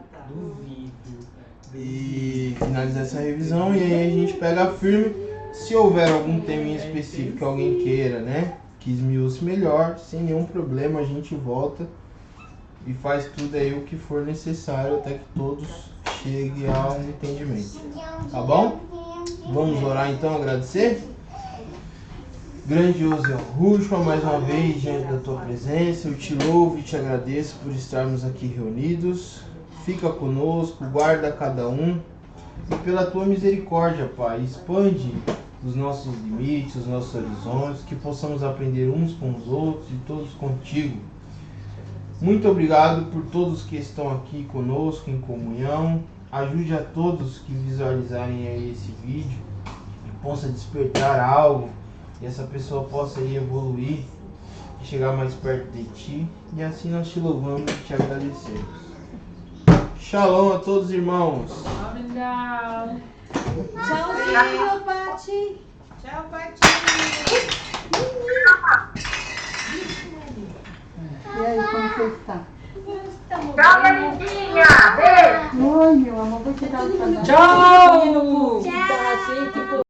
E finalizar essa revisão e aí a gente pega firme. Se houver algum tema em específico que alguém queira, né? Que esmiúce melhor, sem nenhum problema a gente volta e faz tudo aí o que for necessário até que todos cheguem a um entendimento. Tá bom? Vamos orar então, agradecer? Grandioso Yahushua, mais uma vez diante da tua presença, eu te louvo e te agradeço por estarmos aqui reunidos. Fica conosco, guarda cada um e pela tua misericórdia, Pai, expande os nossos limites, os nossos horizontes, que possamos aprender uns com os outros e todos contigo. Muito obrigado por todos que estão aqui conosco em comunhão. Ajude a todos que visualizarem aí esse vídeo, que possa despertar algo e essa pessoa possa ir evoluir, chegar mais perto de ti, e assim nós te louvamos e te agradecemos. Shalom a todos, irmãos. Obrigado. Tchauzinho, Pati. Tchau, Pati. E aí, como você está? Tchau, Melinzinha. Beijo. Oi, meu amor, vou te dar um trabalho. Tchau.